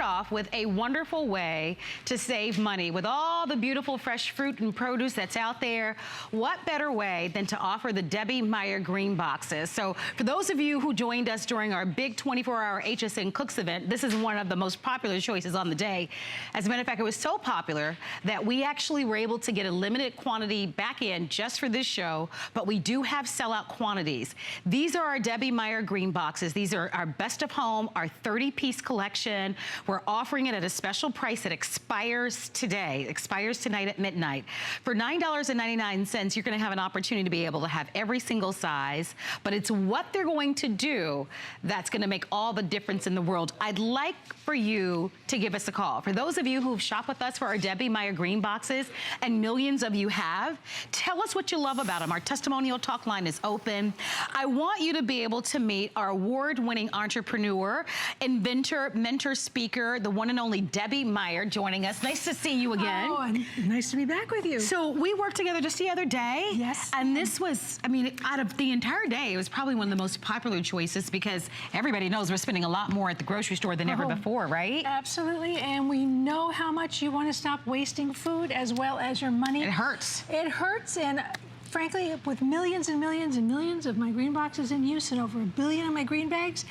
off with a wonderful way to save money. With all the beautiful fresh fruit and produce that's out there, what better way than to offer the Debbie Meyer Green Boxes? So for those of you who joined us during our big 24-hour HSN Cooks event, this is one of the most popular choices on the day. As a matter of fact, it was so popular that we actually were able to get a limited quantity back in just for this show, but we do have sellout quantities. These are our Debbie Meyer Green Boxes. These are our best of home, our 30-piece collection. We're offering it at a special price that expires today, expires tonight at midnight. For $9.99, you're gonna have an opportunity to be able to have every single size, but it's what they're going to do that's gonna make all the difference in the world. I'd like for you to give us a call. For those of you who've shopped with us for our Debbie Meyer Green Boxes, and millions of you have, tell us what you love about them. Our testimonial talk line is open. I want you to be able to meet our award-winning entrepreneur, inventor, mentor, speaker, the one and only Debbie Meyer joining us. Nice to see you again. Oh, and nice to be back with you. So we worked together just the other day. Yes. And this was, I mean, out of the entire day, it was probably one of the most popular choices because everybody knows we're spending a lot more at the grocery store than ever before, right? Absolutely, and we know how much you want to stop wasting food as well as your money. It hurts. It hurts, and frankly, with millions and millions and millions of my green boxes in use and over 1 billion of my green bags,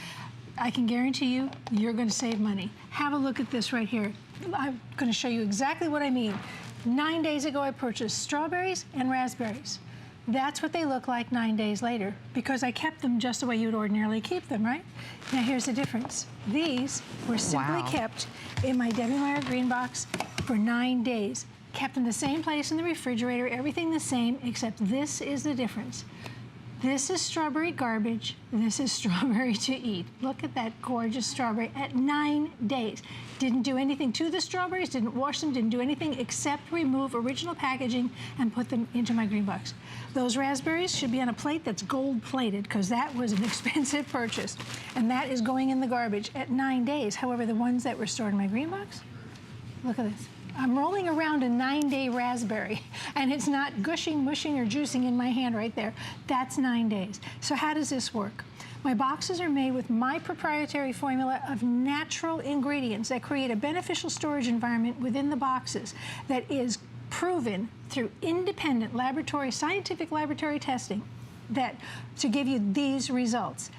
I can guarantee you, you're going to save money. Have a look at this right here. I'm going to show you exactly what I mean. 9 days ago, I purchased strawberries and raspberries. That's what they look like 9 days later because I kept them just the way you would ordinarily keep them, right? Now here's the difference. These were simply kept in my Debbie Meyer Green Box for 9 days. Kept in the same place in the refrigerator, everything the same, except this is the difference. This is strawberry garbage. This is strawberry to eat. Look at that gorgeous strawberry at 9 days. Didn't do anything to the strawberries, didn't wash them, didn't do anything except remove original packaging and put them into my green box. Those raspberries should be on a plate that's gold plated because that was an expensive purchase. And that is going in the garbage at 9 days. However, the ones that were stored in my green box, look at this. I'm rolling around a 9-day raspberry and it's not gushing, mushing, or juicing in my hand right there. That's 9 days. So how does this work? My boxes are made with my proprietary formula of natural ingredients that create a beneficial storage environment within the boxes that is proven through independent laboratory, scientific laboratory testing that to give you these results.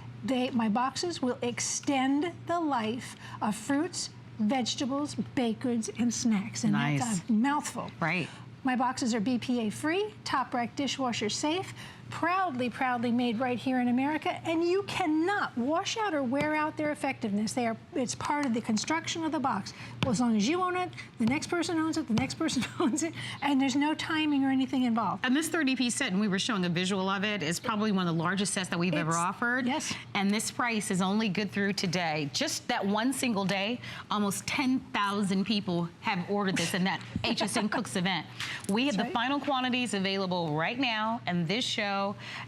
My boxes will extend the life of fruits, vegetables, baked goods, and snacks. And that's a mouthful. Right. My boxes are BPA free, top rack dishwasher safe, proudly, proudly made right here in America, and you cannot wash out or wear out their effectiveness. It's part of the construction of the box. Well, as long as you own it, the next person owns it, the next person owns it, and there's no timing or anything involved. And this 30-piece set, and we were showing a visual of it, is probably one of the largest sets that we've ever offered. Yes. And this price is only good through today. Just that one single day, almost 10,000 people have ordered this in that HSN Cooks event. We have the final quantities available right now, and this show,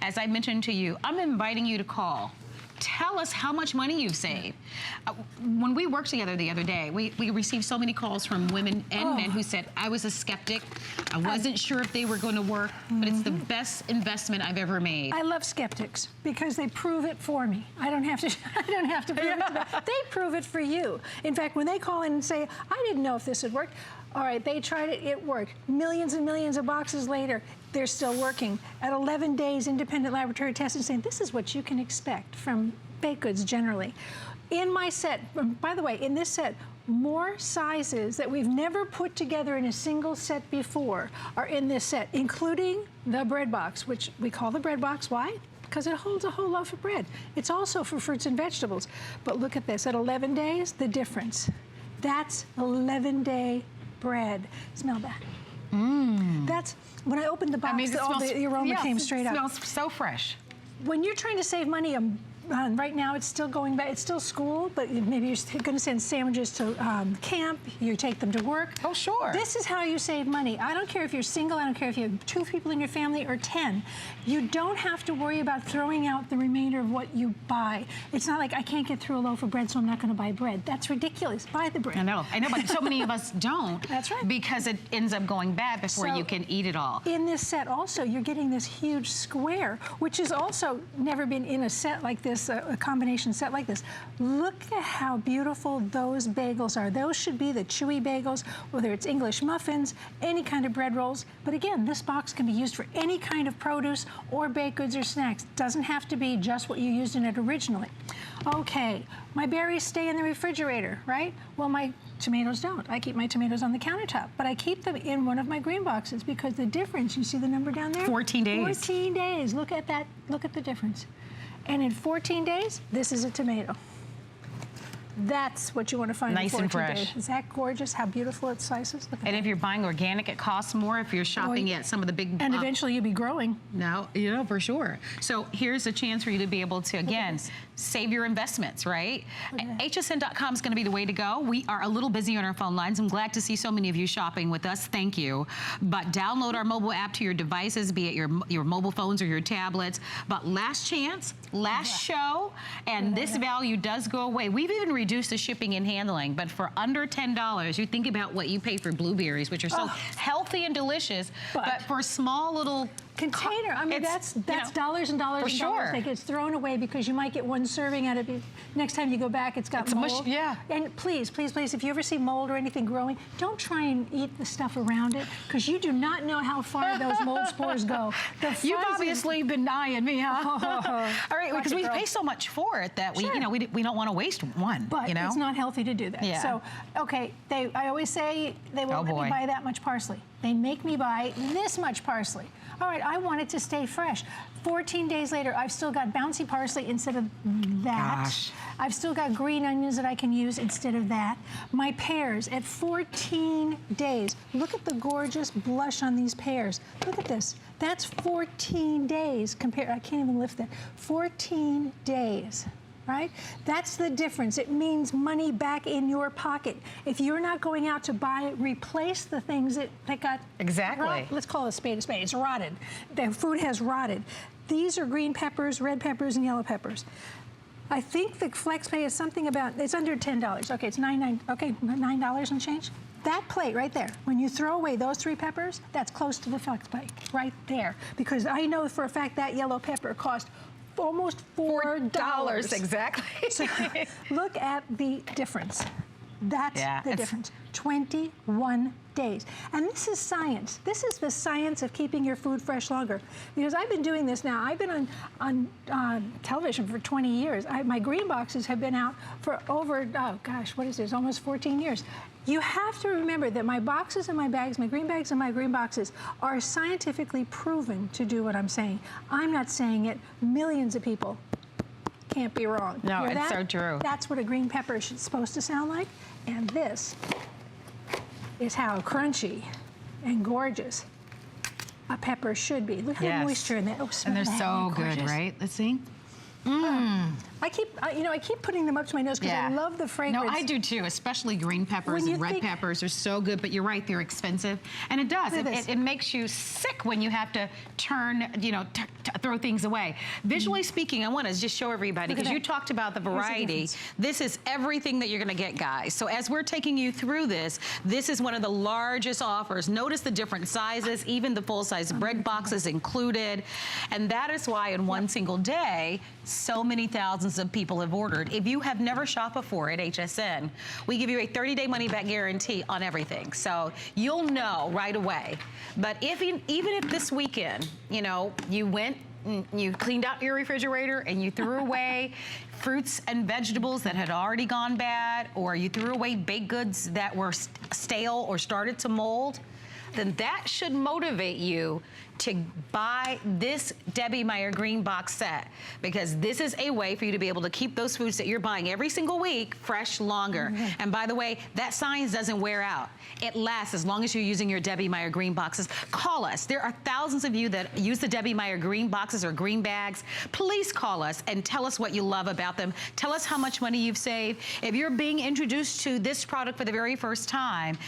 as I mentioned to you, I'm inviting you to call. Tell us how much money you've saved. When we worked together the other day, we received so many calls from women and men who said, I was a skeptic. I wasn't sure if they were going to work, but it's the best investment I've ever made. I love skeptics because they prove it for me. I don't have to, I don't have to prove it to them. They prove it for you. In fact, when they call in and say, I didn't know if this would work, all right, they tried it, it worked. Millions and millions of boxes later, they're still working. At 11 days, independent laboratory testing saying this is what you can expect from baked goods generally. In my set, by the way, in this set, more sizes that we've never put together in a single set before are in this set, including the bread box, which we call the bread box. Why? Because it holds a whole loaf of bread. It's also for fruits and vegetables. But look at this, at 11 days, the difference. That's 11-day bread. Smell that. That's, when I opened the box, the aroma came straight up. It smells so fresh. When you're trying to save money, right now it's still going back, it's still school, but maybe you're going to send sandwiches to camp, you take them to work. Oh, sure. This is how you save money. I don't care if you're single, I don't care if you have 2 people in your family or 10. You don't have to worry about throwing out the remainder of what you buy. It's not like I can't get through a loaf of bread, so I'm not going to buy bread. That's ridiculous. Buy the bread. I know, but so many of us don't. That's right. Because it ends up going bad before you can eat it all. In this set also, you're getting this huge square, which has also never been in a set like this this a combination set like this. Look at how beautiful those bagels are. Those should be the chewy bagels, whether it's English muffins, any kind of bread rolls. But again, this box can be used for any kind of produce or baked goods or snacks. Doesn't have to be just what you used in it originally. Okay, my berries stay in the refrigerator, right? Well, my tomatoes don't. I keep my tomatoes on the countertop, but I keep them in one of my green boxes because the difference, you see the number down there? 14 days. 14 days. Look at that. Look at the difference. And in 14 days, this is a tomato. That's what you want to find Nice in 14 and fresh. days. Is that gorgeous? How beautiful it slices? Look at And that. if you're buying organic, it costs more. If you're shopping at some of the big... And eventually you'll be growing. No, you know, for sure. So here's a chance for you to be able to, again, save your investments, right? HSN.com is going to be the way to go. We are a little busy on our phone lines. I'm glad to see so many of you shopping with us. Thank you. But download our mobile app to your devices, be it your mobile phones or your tablets. But last chance, last show, and this value does go away. We've even reduced the shipping and handling, but for under $10, you think about what you pay for blueberries, which are so healthy and delicious, but for a small little container. I mean, that's you know, dollars and dollars and dollars that gets thrown away because you might get one serving out of it. Next time you go back, it's got mold. Yeah. And please, please, please, if you ever see mold or anything growing, don't try and eat the stuff around it because you do not know how far those mold spores go. You've obviously been eyeing me, huh? All right, because we girl. pay so much for it that we, you know, we don't want to waste one. But you know? it's not healthy to do that. Yeah. So, okay, I always say they won't let me buy that much parsley. They make me buy this much parsley. All right, I want it to stay fresh. 14 days later, I've still got bouncy parsley instead of that. Gosh. I've still got green onions that I can use instead of that. My pears at 14 days. Look at the gorgeous blush on these pears. Look at this. That's 14 days compared. I can't even lift that. 14 days. Right? That's the difference. It means money back in your pocket. If you're not going out to buy, replace the things that got let's call a spade. It's rotted. The food has rotted. These are green peppers, red peppers, and yellow peppers. I think the FlexPay is something about, it's under $10. Okay, it's $9 and change. That plate right there, when you throw away those 3 peppers, that's close to the FlexPay right there. Because I know for a fact that yellow pepper cost almost $4. Exactly. So look at the difference. That's the difference. 21 days. And this is science. This is the science of keeping your food fresh longer. Because I've been doing this now. I've been on television for 20 years. My green boxes have been out for over, oh gosh, what is this, almost 14 years. You have to remember that my boxes and my bags, my green bags and my green boxes are scientifically proven to do what I'm saying. I'm not saying it. Millions of people can't be wrong. No, it's so true. That's what a green pepper is supposed to sound like. And this is how crunchy and gorgeous a pepper should be. Look at the moisture in that. Oh, smell and they're that. so They're good, right? Let's see. I keep putting them up to my nose because I love the fragrance. No, I do too, especially green peppers and red peppers are so good, but you're right, they're expensive. And it does, it makes you sick when you have to turn, throw things away. Visually speaking, I want to just show everybody, because you talked about the variety. This is everything that you're going to get, guys. So as we're taking you through this, this is one of the largest offers. Notice the different sizes, even the full-size bread boxes included. And that is why in one single day, so many thousands of people have ordered. If you have never shopped before at HSN, we give you a 30-day money-back guarantee on everything. So you'll know right away. But even if this weekend, you went, you cleaned out your refrigerator and you threw away fruits and vegetables that had already gone bad, or you threw away baked goods that were stale or started to mold, then that should motivate you to buy this Debbie Meyer Green Box set, because this is a way for you to be able to keep those foods that you're buying every single week fresh longer. And by the way, that science doesn't wear out. It lasts as long as you're using your Debbie Meyer Green Boxes. Call us. There are thousands of you that use the Debbie Meyer Green Boxes or green bags. Please call us and tell us what you love about them. Tell us how much money you've saved. If you're being introduced to this product for the very first time,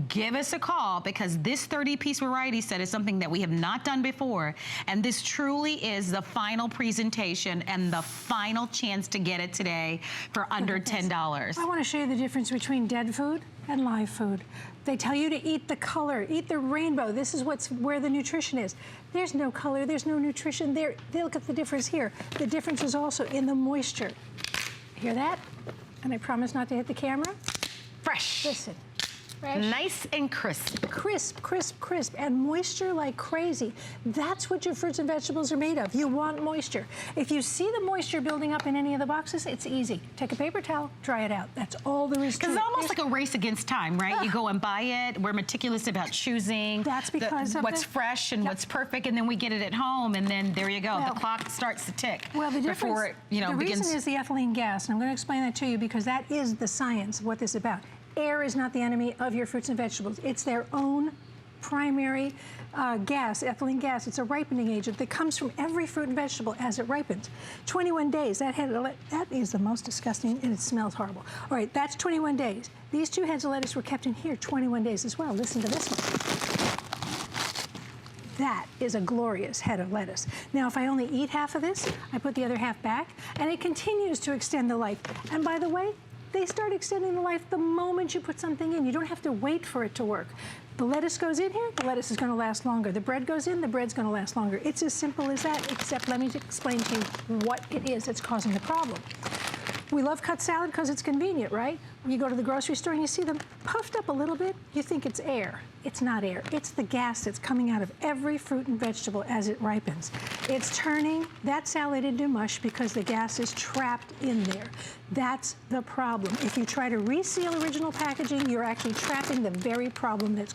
give us a call, because this 30-piece variety set is something that we have not done before. And this truly is the final presentation and the final chance to get it today for under $10. I want to show you the difference between dead food and live food. They tell you to eat the color, eat the rainbow. This is where the nutrition is. There's no color, there's no nutrition there. Look at the difference here. The difference is also in the moisture. Hear that? And I promise not to hit the camera. Fresh. Listen. Fresh. Nice and crisp. Crisp, crisp, crisp, and moisture like crazy. That's what your fruits and vegetables are made of. You want moisture. If you see the moisture building up in any of the boxes, it's easy. Take a paper towel, dry it out. That's all there is to it. Because it's almost like a race against time, right? You go and buy it. We're meticulous about choosing That's because of what's fresh and what's perfect, and then we get it at home, and then there you go. Well, the clock starts to tick. Well, the difference, before it, the begins. reason is the ethylene gas, and I'm going to explain that to you because that is the science of what this is about. Air is not the enemy of your fruits and vegetables. It's their own primary gas, ethylene gas. It's a ripening agent that comes from every fruit and vegetable as it ripens. 21 days, that is the most disgusting, and it smells horrible. All right, that's 21 days. These 2 heads of lettuce were kept in here 21 days as well. Listen to this one. That is a glorious head of lettuce. Now, if I only eat half of this, I put the other half back, and it continues to extend the life. And by the way, they start extending the life the moment you put something in. You don't have to wait for it to work. The lettuce goes in here, the lettuce is going to last longer. The bread goes in, the bread's going to last longer. It's as simple as that, except let me explain to you what it is that's causing the problem. We love cut salad because it's convenient, right? You go to the grocery store and you see them puffed up a little bit, you think it's air. It's not air. It's the gas that's coming out of every fruit and vegetable as it ripens. It's turning that salad into mush because the gas is trapped in there. That's the problem. If you try to reseal original packaging, you're actually trapping the very problem that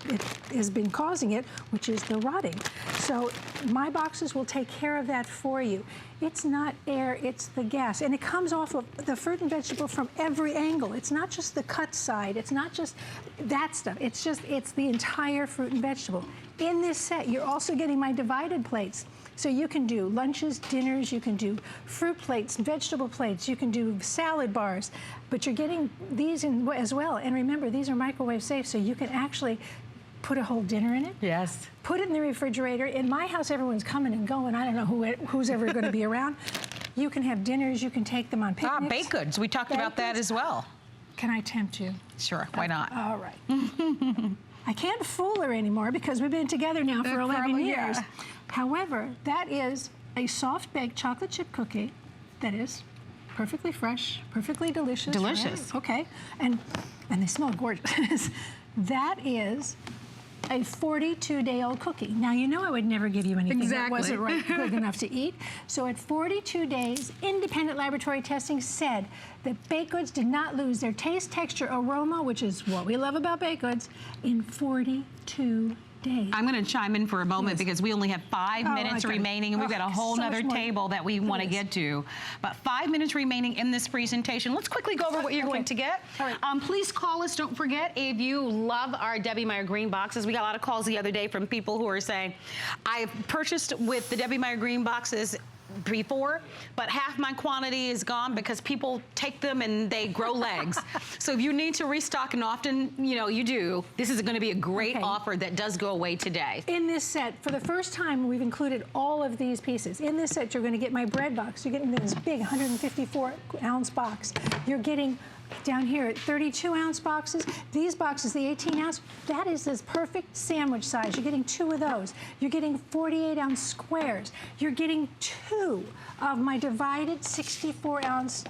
has been causing it, which is the rotting. So my boxes will take care of that for you. It's not air, it's the gas. And it comes off of the fruit and vegetable from every angle. It's not just the cut side. It's not just that stuff. It's the entire fruit and vegetable. In this set, you're also getting my divided plates. So you can do lunches, dinners, you can do fruit plates, vegetable plates, you can do salad bars, but you're getting these in as well. And remember, these are microwave safe, so you can actually put a whole dinner in it. Yes. Put it in the refrigerator. In my house, everyone's coming and going. I don't know who's ever going to be around. You can have dinners. You can take them on picnics. Baked goods. We talked about that as well. Can I tempt you? Sure. Why not? All right. I can't fool her anymore because we've been together now for 11 years. Yeah. However, that is a soft-baked chocolate chip cookie that is perfectly fresh, perfectly delicious. Delicious. Right? Okay. And they smell gorgeous. That is a 42-day-old cookie. Now, you know I would never give you anything that wasn't good enough to eat. So at 42 days, independent laboratory testing said that baked goods did not lose their taste, texture, aroma, which is what we love about baked goods, in 42 days. I'm going to chime in for a moment because we only have 5 minutes okay. remaining, and we've got a whole nother table that we want to get to. But 5 minutes remaining in this presentation. Let's quickly go over what you're going to get. All right. Please call us. Don't forget, if you love our Debbie Meyer green boxes, we got a lot of calls the other day from people who are saying, I've purchased with the Debbie Meyer green boxes before, but half my quantity is gone because people take them and they grow legs. So if you need to restock, and often, you do, this is going to be a great offer that does go away today. In this set, for the first time, we've included all of these pieces. In this set, you're going to get my bread box. You're getting this big 154-ounce box. You're getting down here at 32-ounce boxes. These boxes, the 18-ounce, that is this perfect sandwich size. You're getting 2 of those. You're getting 48-ounce squares. You're getting 2 of my divided 64-ounce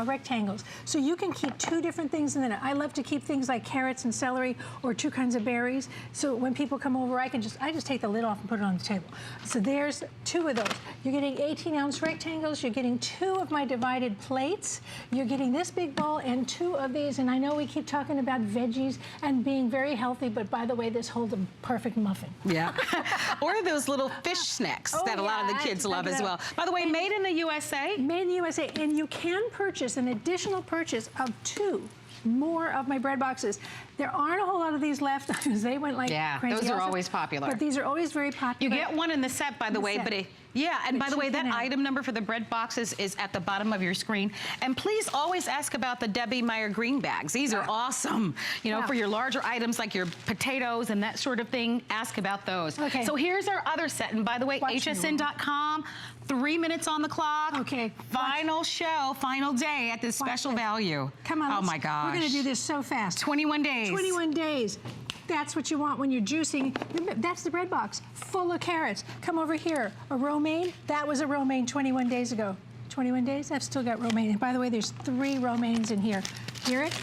rectangles. So you can keep 2 different things in it. I love to keep things like carrots and celery or 2 kinds of berries. So when people come over, I just take the lid off and put it on the table. So there's 2 of those. You're getting 18-ounce rectangles. You're getting 2 of my divided plates. You're getting this big bowl and 2 of these. And I know we keep talking about veggies and being very healthy, but by the way, this holds a perfect muffin. Yeah. Or those little fish snacks that a lot of the kids love as well. By the way, made in the USA. Made in the USA. And you can purchase an additional purchase of 2 more of my bread boxes. There aren't a whole lot of these left because they went like crazy. Those are also. always popular. But these are always very popular. You get one in the set, by the way, but and by the way, that item number for the bread boxes is at the bottom of your screen. And please always ask about the Debbie Meyer green bags. These are awesome. You know, for your larger items like your potatoes and that sort of thing, ask about those. Okay. So here's our other set. And by the way, hsn.com, 3 minutes on the clock. Okay. Final show, final day at this special value. Come on. Oh my gosh. We're going to do this so fast. 21 days. 21 days. That's what you want when you're juicing. That's the bread box, full of carrots. Come over here. A romaine. That was a romaine 21 days ago. 21 days? I've still got romaine. And by the way, there's 3 romaines in here. Hear it?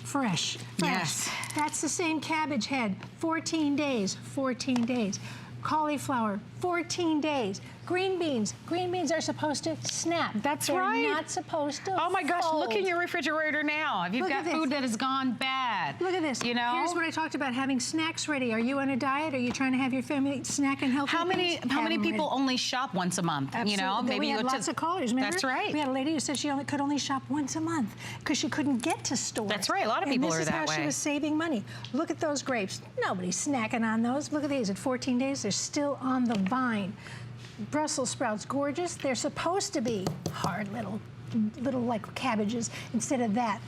Fresh. Yes. That's the same cabbage head. 14 days. 14 days. Cauliflower. 14 days. Green beans. Green beans are supposed to snap. That's right. They're not supposed to Oh my gosh, fold. look in your refrigerator now. If you've got food that has gone bad. Look at this. You know? Here's what I talked about, having snacks ready. Are you on a diet? Are you trying to have your family snack and healthy How many people only shop once a month? Absolutely. You know, maybe we had lots of callers, remember? That's right. We had a lady who said she could only shop once a month because she couldn't get to stores. That's right. A lot of people are that way. This is how she was saving money. Look at those grapes. Nobody's snacking on those. Look at these. At 14 days, they're still on the vine. Brussels sprouts, gorgeous. They're supposed to be hard little like cabbages instead of that.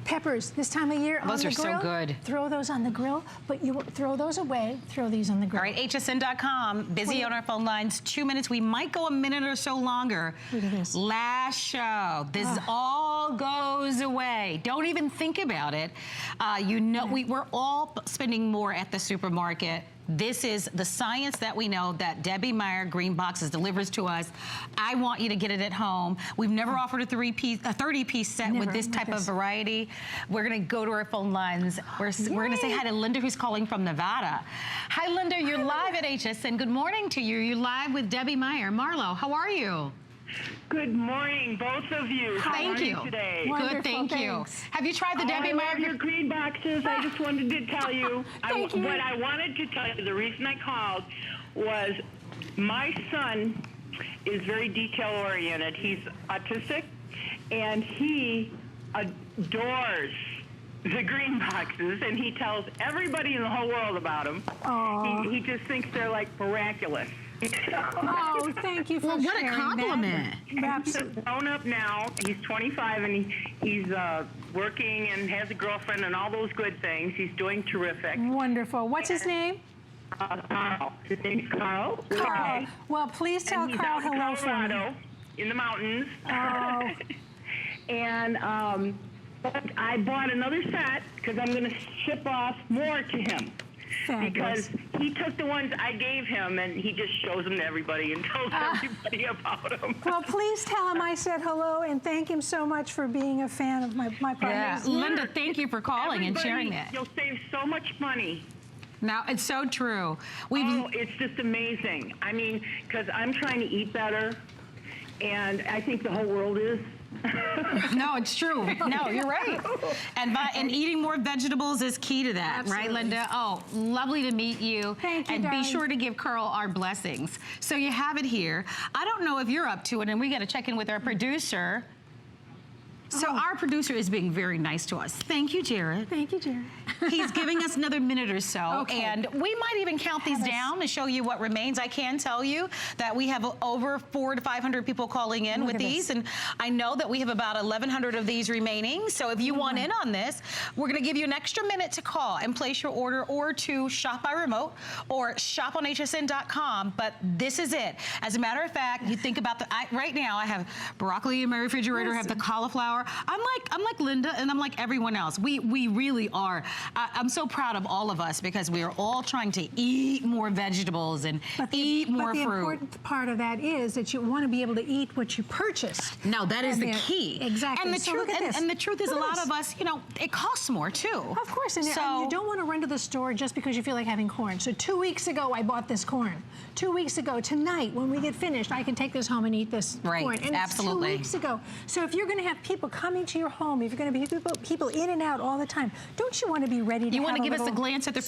Peppers, this time of year on the grill. Those are so good. Throw those on the grill, but you throw those away, throw these on the grill. All right, hsn.com, busy on our phone lines, 2 minutes. We might go a minute or so longer. Look at this. Last show. This all goes away. Don't even think about it. You know, we're all spending more at the supermarket. This is the science that we know that Debbie Meyer Green Boxes delivers to us. I want you to get it at home. We've never offered a 30-piece set with this type of variety. We're going to go to our phone lines. We're going to say hi to Linda, who's calling from Nevada. Hi, Linda. You're live at HSN. Good morning to you. You're live with Debbie Meyer. Marlo, how are you? Good morning, both of you. How are you today? Wonderful, Good, thank you. Have you tried the Debbie Meyer? I love your green boxes. I just wanted to tell you. What I wanted to tell you, the reason I called was my son is very detail-oriented. He's autistic, and he adores the green boxes, and he tells everybody in the whole world about them. He just thinks they're like miraculous. Oh, thank you for sharing what a compliment. He's grown up now. He's 25, and he's working and has a girlfriend and all those good things. He's doing terrific. Wonderful. What's his name? Carl. His name's Carl. Carl. Okay. Well, please tell And he's Carl out in hello for me. Colorado, in the mountains. Oh. And but I bought another set because I'm going to ship off more to him. Fabulous. Because he took the ones I gave him and he just shows them to everybody and tells everybody about them. Well, please tell him I said hello and thank him so much for being a fan of my partners. Linda, thank you for calling and sharing that. You'll save so much money. No, it's so true. It's just amazing. I mean, because I'm trying to eat better, and I think the whole world is. No, it's true. No, you're right. And eating more vegetables is key to that, Absolutely. right, Linda? Oh, lovely to meet you. Thank you, And darling. be sure to give Carl our blessings. So you have it here. I don't know if you're up to it, and we got to check in with our producer. So our producer is being very nice to us. Thank you, Jared. Thank you, Jared. He's giving us another minute or so, Okay. and we might even count these down to show you what remains. I can tell you that we have over 400 to 500 people calling in Look with at these, this. and I know that we have about 1,100 of these remaining. So if you want in on this, we're going to give you an extra minute to call and place your order, or to shop by remote, or shop on hsn.com. But this is it. As a matter of fact, you think about right now, I have broccoli in my refrigerator, I have the cauliflower. I'm like Linda, and I'm like everyone else. We really are. I'm so proud of all of us because we are all trying to eat more vegetables and eat more fruit. But the important part of that is that you want to be able to eat what you purchased. No, that is the key. Exactly. And the So truth, look at this. and the truth is, a lot of us, you know, it costs more too. Of course, and you don't want to run to the store just because you feel like having corn. So 2 weeks ago, I bought this corn. 2 weeks ago, tonight, when we get finished, I can take this home and eat this corn. And absolutely. It's 2 weeks ago. So if you're going to have people coming to your home, if you're going to be people in and out all the time, don't you want to be ready to You want to have give us a glance at the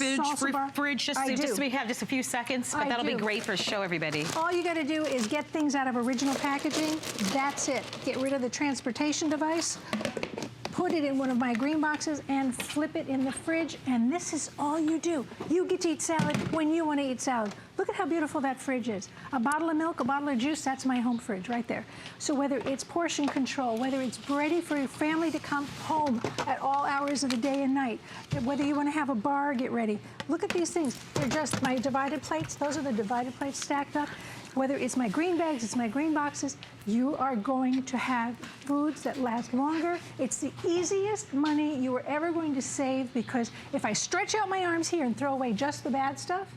fridge just so we have just a few seconds? But that'll be great for show everybody. All you got to do is get things out of original packaging. That's it. Get rid of the transportation device. put it in one of my green boxes, and flip it in the fridge, and this is all you do. You get to eat salad when you want to eat salad. Look at how beautiful that fridge is. A bottle of milk, a bottle of juice, that's my home fridge right there. So whether it's portion control, whether it's ready for your family to come home at all hours of the day and night, whether you want to have a bar, get ready. Look at these things. They're just my divided plates. Those are the divided plates stacked up. Whether it's my green bags, it's my green boxes, you are going to have foods that last longer. It's the easiest money you are ever going to save, because if I stretch out my arms here and throw away just the bad stuff,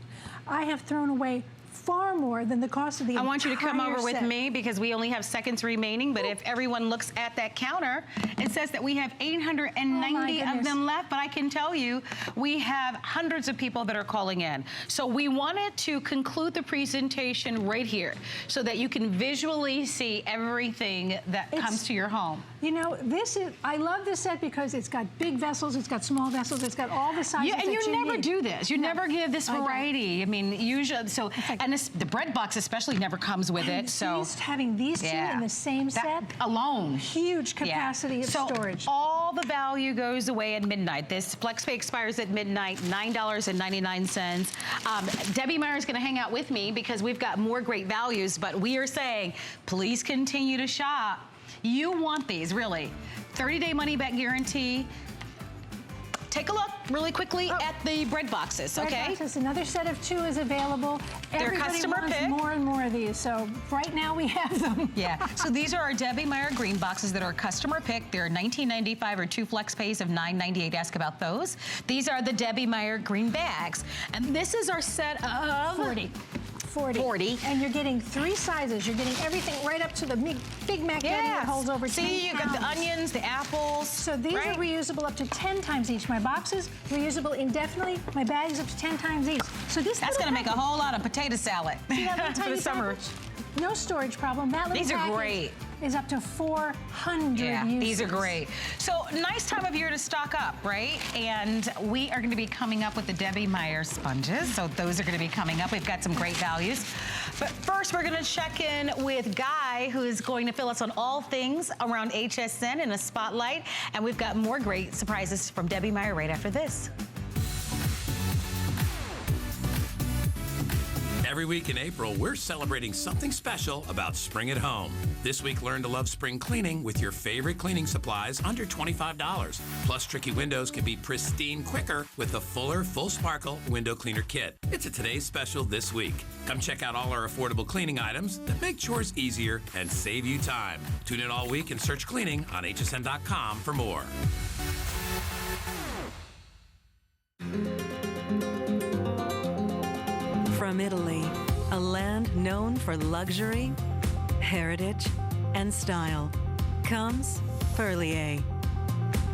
I have thrown away far more than the cost of the entire set. I want you to come over with me because we only have seconds remaining, but if everyone looks at that counter, it says that we have 890 of them left, but I can tell you we have hundreds of people that are calling in. So we wanted to conclude the presentation right here so that you can visually see everything that comes to your home. You know, I love this set because it's got big vessels, it's got small vessels, it's got all the sizes that you need. And you never do this. You never give this variety. I mean, usually, so, and the bread box especially never comes with it. So having these two in the same set alone, huge capacity of storage. All the value goes away at midnight. This FlexPay expires at midnight, $9.99. Debbie Meyer is going to hang out with me because we've got more great values, but we are saying, please continue to shop. You want these, really. 30-day money-back guarantee. Take a look really quickly at the bread boxes, okay? Bread boxes, another set of 2 is available. They're customer pick. More and more of these, so right now we have them. Yeah, so these are our Debbie Meyer green boxes that are customer pick. They're $19.95 or 2 flex pays of $9.98. Ask about those. These are the Debbie Meyer green bags. And this is our set of 40. And you're getting 3 sizes. You're getting everything right up to the Big Mac Daddy that holds over 10 See, you got the onions, the apples. So these are reusable up to 10 times each. My boxes, reusable indefinitely. My bags up to 10 times each. So that's going to make a whole lot of potato salad for the summer. No storage problem. That little These are great. Is up to 400 uses. These are great. So nice time of year to stock up, right? And we are going to be coming up with the Debbie Meyer sponges. So those are going to be coming up. We've got some great values. But first, we're going to check in with Guy, who is going to fill us on all things around HSN in a spotlight. And we've got more great surprises from Debbie Meyer right after this. Every week in April, we're celebrating something special about spring at home. This week, learn to love spring cleaning with your favorite cleaning supplies under $25. Plus, tricky windows can be pristine quicker with the Fuller Full Sparkle Window Cleaner Kit. It's a today's special this week. Come check out all our affordable cleaning items that make chores easier and save you time. Tune in all week and search cleaning on hsn.com for more. From Italy, a land known for luxury, heritage, and style, comes Perlier.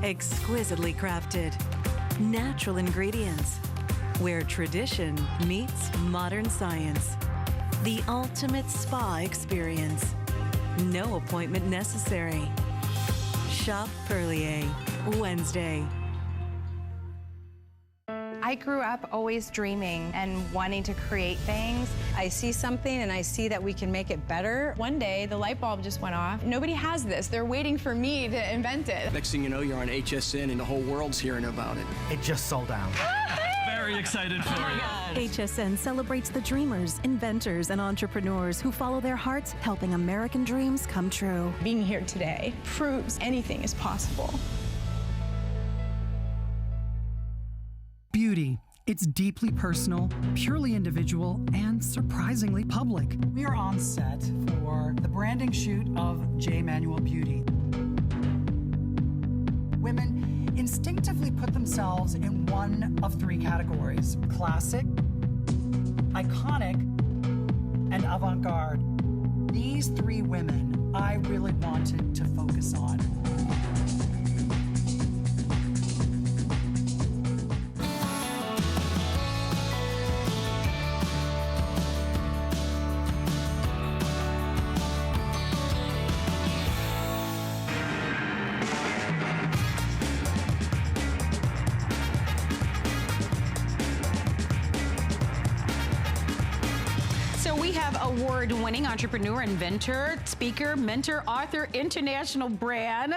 Exquisitely crafted, natural ingredients, where tradition meets modern science. The ultimate spa experience. No appointment necessary. Shop Perlier, Wednesday. I grew up always dreaming and wanting to create things. I see something and I see that we can make it better. One day, the light bulb just went off. Nobody has this. They're waiting for me to invent it. Next thing you know, you're on HSN and the whole world's hearing about it. It just sold out. Very excited for you. HSN celebrates the dreamers, inventors, and entrepreneurs who follow their hearts, helping American dreams come true. Being here today proves anything is possible. Beauty. It's deeply personal, purely individual, and surprisingly public. We are on set for the branding shoot of J. Manuel Beauty. Women instinctively put themselves in one of 3 categories: classic, iconic, and avant-garde. These 3 women I really wanted to focus on. Award-winning entrepreneur, inventor, speaker, mentor, author, international brand,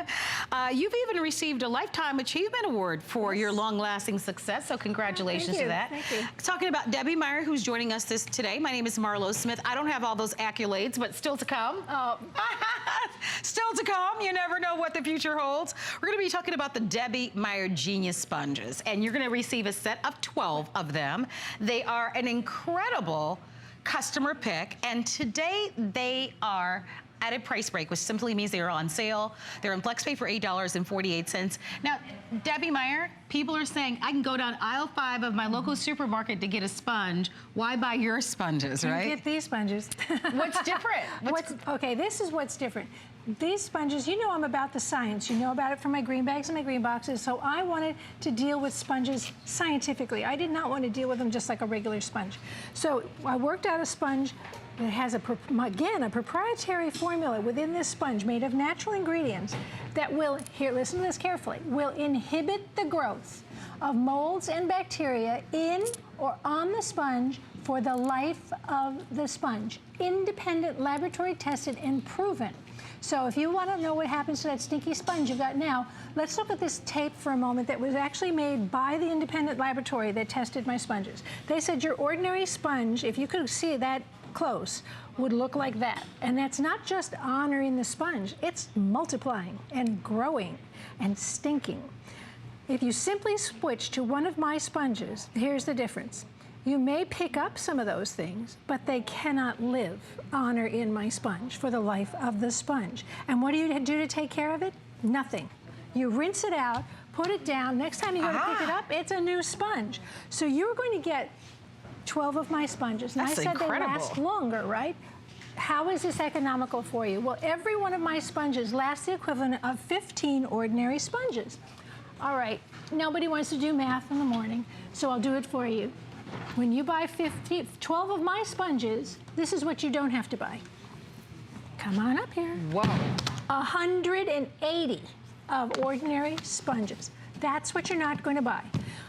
You've even received a Lifetime Achievement Award for your long-lasting success, so congratulations to that. Thank you. Talking about Debbie Meyer, who's joining us today. My name is Marlo Smith. I don't have all those accolades, but still to come. Oh. Still to come. You never know what the future holds. We're going to be talking about the Debbie Meyer Genius Sponges, and you're going to receive a set of 12 of them. They are an incredible customer pick, and today they are at a price break, which simply means they are on sale. They're in FlexPay for $8.48. Now, Debbie Meyer, people are saying, I can go down aisle 5 of my local supermarket to get a sponge. Why buy your sponges, right? You get these sponges. What's different? Okay, this is what's different. These sponges, you know I'm about the science. You know about it from my green bags and my green boxes. So I wanted to deal with sponges scientifically. I did not want to deal with them just like a regular sponge. So I worked out a sponge that has, again, a proprietary formula within this sponge made of natural ingredients that will, here, listen to this carefully, will inhibit the growth of molds and bacteria in or on the sponge for the life of the sponge. Independent, laboratory tested, and proven. So if you want to know what happens to that stinky sponge you got now, let's look at this tape for a moment that was actually made by the independent laboratory that tested my sponges. They said your ordinary sponge, if you could see that close, would look like that. And that's not just honoring the sponge, it's multiplying and growing and stinking. If you simply switch to one of my sponges, here's the difference. You may pick up some of those things, but they cannot live on or in my sponge for the life of the sponge. And what do you do to take care of it? Nothing. You rinse it out, put it down. Next time you go to pick it up, it's a new sponge. So you're going to get 12 of my sponges. And That's I said incredible. they last longer, right? How is this economical for you? Well, every one of my sponges lasts the equivalent of 15 ordinary sponges. All right, nobody wants to do math in the morning, so I'll do it for you. When you buy 12 of my sponges, this is what you don't have to buy. Come on up here. Whoa. 180 of ordinary sponges. That's what you're not going to buy.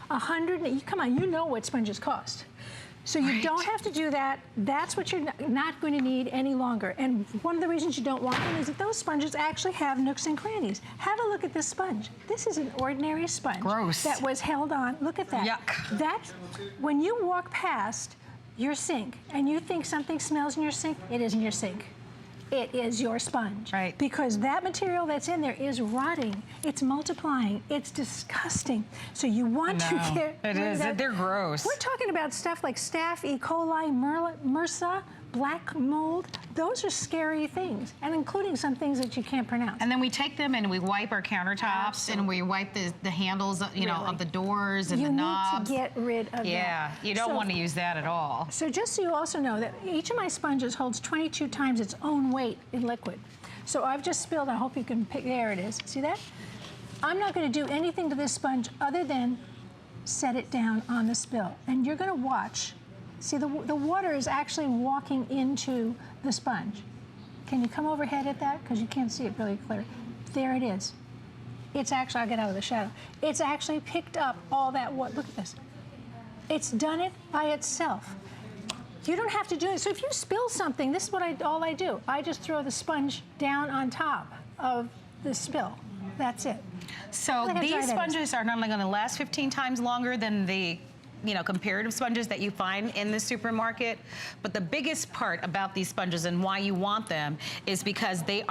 Come on, you know what sponges cost. So you don't have to do that. That's what you're not going to need any longer. And one of the reasons you don't want them is that those sponges actually have nooks and crannies. Have a look at this sponge. This is an ordinary sponge. Gross. That was held on. Look at that. Yuck. That's when you walk past your sink and you think something smells in your sink, it isn't your sink. It is your sponge. Right. Because that material that's in there is rotting. It's multiplying. It's disgusting. So you want to get it rid is. of that. They're gross. We're talking about stuff like staph, E. coli, MRSA, black mold. Those are scary things, and including some things that you can't pronounce. And then we take them and we wipe our countertops and we wipe the handles, you know, of the doors and the knobs. You need to get rid of that. Yeah, you don't want to use that at all. So just so you also know that each of my sponges holds 22 times its own weight in liquid. So I've just spilled, I hope you can pick, there it is. See that? I'm not going to do anything to this sponge other than set it down on the spill. And you're going to watch. See, the water is actually walking into the sponge. Can you come overhead at that? Because you can't see it really clear. There it is. It's actually, I'll get out of the shadow. It's actually picked up all that water. Look at this. It's done it by itself. You don't have to do it. So if you spill something, this is what all I do. I just throw the sponge down on top of the spill. That's it. So these sponges are not only going to last 15 times longer than the comparative sponges that you find in the supermarket, but the biggest part about these sponges and why you want them is because they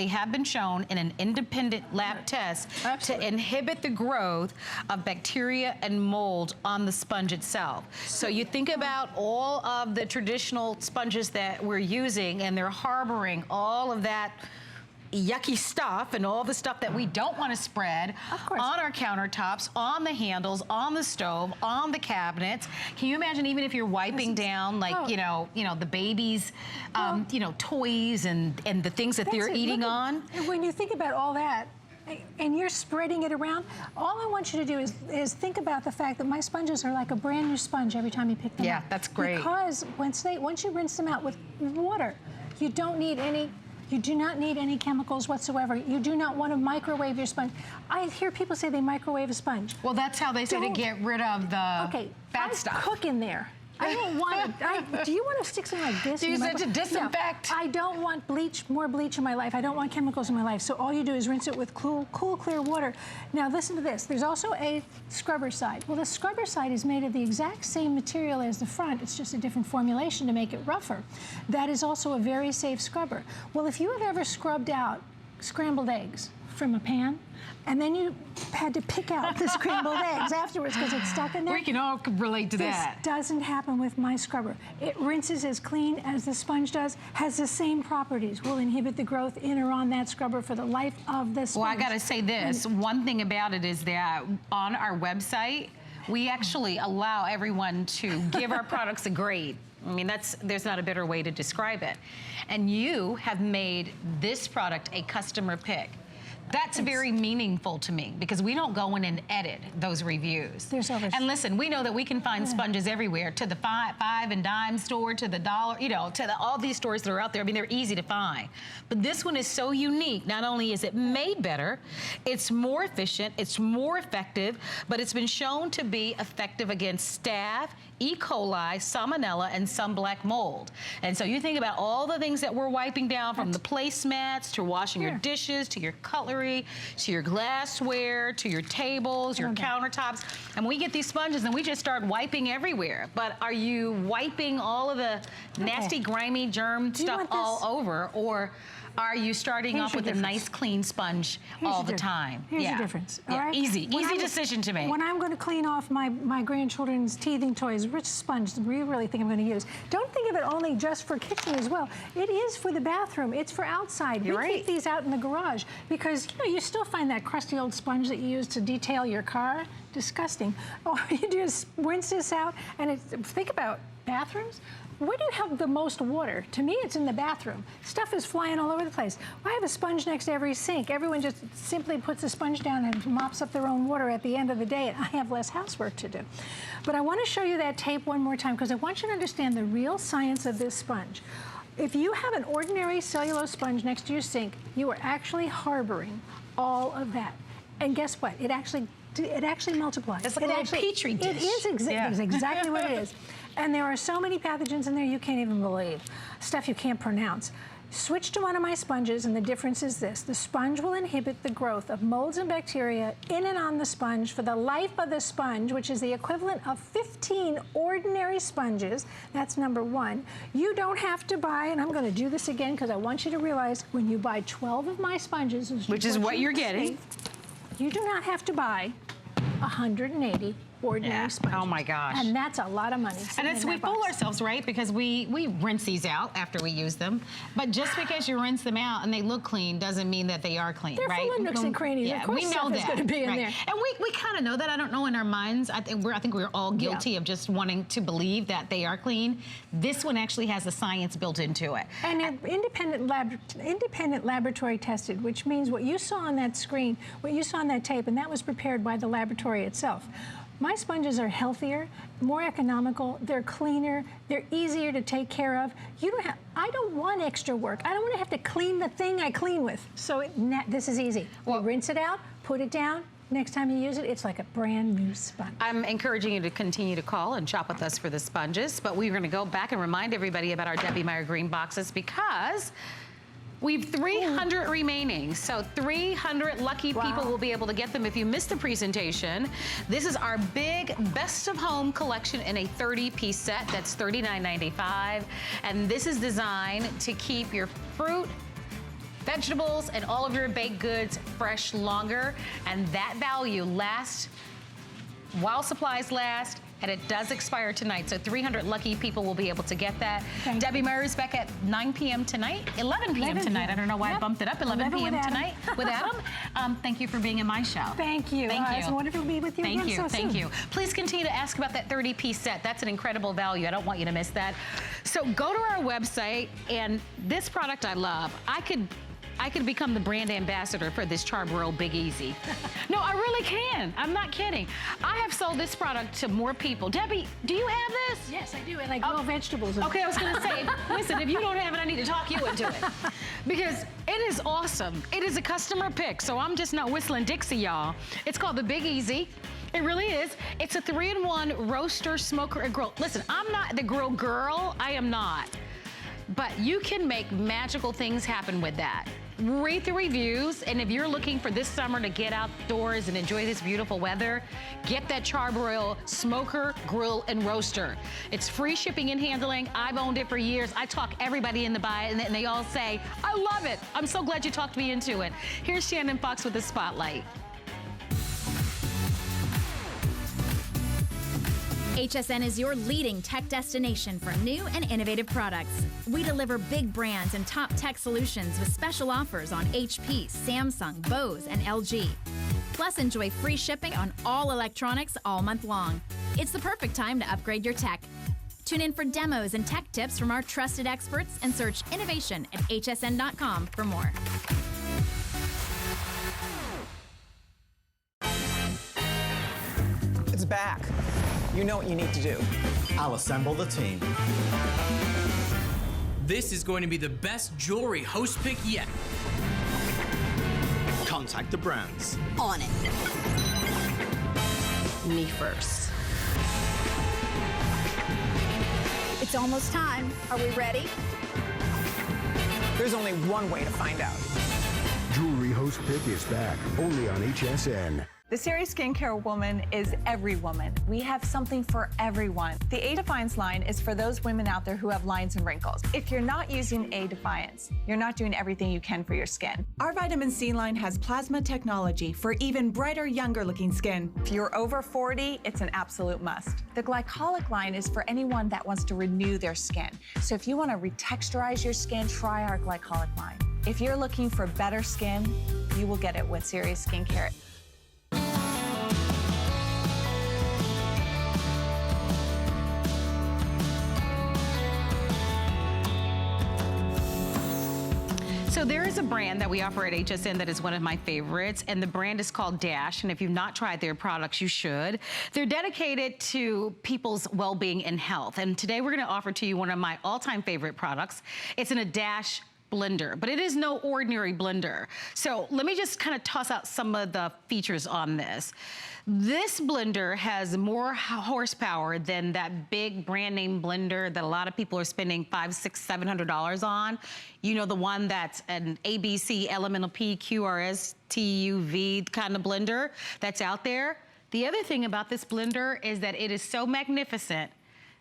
have been shown in an independent lab test to inhibit the growth of bacteria and mold on the sponge itself. So you think about all of the traditional sponges that we're using, and they're harboring all of that yucky stuff and all the stuff that we don't want to spread on our countertops, on the handles, on the stove, on the cabinets. Can you imagine even if you're wiping down, like, you know, the babies, toys and the things that they're eating on? And when you think about all that, and you're spreading it around, all I want you to do is think about the fact that my sponges are like a brand new sponge every time you pick them up. Yeah, that's great. Because once you rinse them out with water, you do not need any chemicals whatsoever. You do not want to microwave your sponge. I hear people say they microwave a sponge. Well, that's how they say to get rid of the bad stuff. I cook in there. I don't want it. Do you want to stick something like this? Use it to disinfect. No, I don't want more bleach in my life. I don't want chemicals in my life. So all you do is rinse it with cool, clear water. Now listen to this. There's also a scrubber side. Well, the scrubber side is made of the exact same material as the front. It's just a different formulation to make it rougher. That is also a very safe scrubber. Well, if you have ever scrubbed out scrambled eggs from a pan, and then you had to pick out the scrambled eggs afterwards because it's stuck in there. We can all relate to that. This doesn't happen with my scrubber. It rinses as clean as the sponge does, has the same properties, will inhibit the growth in or on that scrubber for the life of the sponge. Well, I gotta say this, one thing about it is that on our website, we actually allow everyone to give our products a grade. I mean, there's not a better way to describe it. And you have made this product a customer pick. That's very meaningful to me because we don't go in and edit those reviews. And listen, we know that we can find sponges everywhere, to the five and dime store, to the dollar, you know, to all these stores that are out there. I mean, they're easy to find. But this one is so unique. Not only is it made better, it's more efficient, it's more effective, but it's been shown to be effective against staph, E. coli, salmonella, and some black mold. And so you think about all the things that we're wiping down, from the placemats to washing your dishes, to your cutlery, to your glassware, to your tables, your countertops. And we get these sponges and we just start wiping everywhere. But are you wiping all of the nasty, grimy germ stuff all over, or are you starting off with a nice clean sponge all the time? Here's the difference, all right? Easy decision to make. When I'm going to clean off my grandchildren's teething toys, which sponge do you really think I'm going to use? Don't think of it only just for kitchen as well. It is for the bathroom. It's for outside. We keep these out in the garage because, you know, you still find that crusty old sponge that you use to detail your car. Disgusting. All you do is rinse this out, and think about bathrooms. Where do you have the most water? To me, it's in the bathroom. Stuff is flying all over the place. I have a sponge next to every sink. Everyone just simply puts the sponge down and mops up their own water at the end of the day, and I have less housework to do. But I want to show you that tape one more time because I want you to understand the real science of this sponge. If you have an ordinary cellulose sponge next to your sink, you are actually harboring all of that. And guess what? It actually multiplies. It's like a little petri dish. It is exactly what it is. And there are so many pathogens in there you can't even believe. Stuff you can't pronounce. Switch to one of my sponges, and the difference is this. The sponge will inhibit the growth of molds and bacteria in and on the sponge for the life of the sponge, which is the equivalent of 15 ordinary sponges. That's number one. You don't have to buy, and I'm going to do this again because I want you to realize when you buy 12 of my sponges, which is what you're getting, you do not have to buy 180 ordinary sponges. Oh my gosh. And that's a lot of money. And we fool ourselves, right? Because we rinse these out after we use them. But just because you rinse them out and they look clean doesn't mean that they are clean, They're right? full of nooks and crannies. Yeah, of course we know that. Going to be in there. And we kind of know that. I don't know in our minds. I think we're all guilty of just wanting to believe that they are clean. This one actually has the science built into it. And independent laboratory tested, which means what you saw on that screen, what you saw on that tape, and that was prepared by the laboratory itself. My sponges are healthier, more economical, they're cleaner, they're easier to take care of. I don't want extra work. I don't want to have to clean the thing I clean with. So this is easy. You rinse it out, put it down. Next time you use it, it's like a brand new sponge. I'm encouraging you to continue to call and shop with us for the sponges, but we're going to go back and remind everybody about our Debbie Meyer green boxes because we've 300 remaining, so 300 lucky people will be able to get them if you missed the presentation. This is our big Best of Home collection in a 30-piece set. That's $39.95. And this is designed to keep your fruit, vegetables, and all of your baked goods fresh longer. And that value lasts while supplies last. And it does expire tonight, so 300 lucky people will be able to get that. Debbie Meyer is back at 9 p.m. tonight, 11 p.m. tonight. I don't know why I bumped it up, 11 p.m. tonight with Adam. Thank you for being in my show. Thank you. Thank you. It's wonderful to be with you again so soon. Thank you. Please continue to ask about that 30-piece set. That's an incredible value. I don't want you to miss that. So go to our website, and this product I love. I could become the brand ambassador for this Char-Broil Big Easy. No, I really can. I'm not kidding. I have sold this product to more people. Debbie, do you have this? Yes, I do, and I grow vegetables. Okay, I was going to say, listen, if you don't have it, I need to talk you into it. Because it is awesome. It is a customer pick, so I'm just not whistling Dixie, y'all. It's called the Big Easy. It really is. It's a 3-in-1 roaster, smoker, and grill. Listen, I'm not the grill girl. I am not. But you can make magical things happen with that. Read the reviews, and if you're looking for this summer to get outdoors and enjoy this beautiful weather, get that Char-Broil smoker, grill, and roaster. It's free shipping and handling. I've owned it for years. I talk everybody in the buy, and they all say, I love it. I'm so glad you talked me into it. Here's Shannon Fox with the Spotlight. HSN is your leading tech destination for new and innovative products. We deliver big brands and top tech solutions with special offers on HP, Samsung, Bose, and LG. Plus, enjoy free shipping on all electronics all month long. It's the perfect time to upgrade your tech. Tune in for demos and tech tips from our trusted experts and search innovation at hsn.com for more. It's back. You know what you need to do. I'll assemble the team. This is going to be the best jewelry host pick yet. Contact the brands. On it. Me first. It's almost time. Are we ready? There's only one way to find out. Jewelry Host Pick is back, only on HSN. The Serious Skincare woman is every woman. We have something for everyone. The A Defiance line is for those women out there who have lines and wrinkles. If you're not using A Defiance, you're not doing everything you can for your skin. Our vitamin C line has plasma technology for even brighter, younger looking skin. If you're over 40, it's an absolute must. The Glycolic line is for anyone that wants to renew their skin. So if you want to retexturize your skin, try our Glycolic line. If you're looking for better skin, you will get it with Serious Skincare. So there is a brand that we offer at HSN that is one of my favorites, and the brand is called Dash, and if you've not tried their products, you should. They're dedicated to people's well-being and health, and today we're gonna offer to you one of my all-time favorite products. It's in a Dash blender, but it is no ordinary blender. So let me just kind of toss out some of the features on this. This blender has more horsepower than that big brand name blender that a lot of people are spending $500, $600, $700 on. You know, the one that's an ABC, Elemental P, QRS, TUV kind of blender that's out there. The other thing about this blender is that it is so magnificent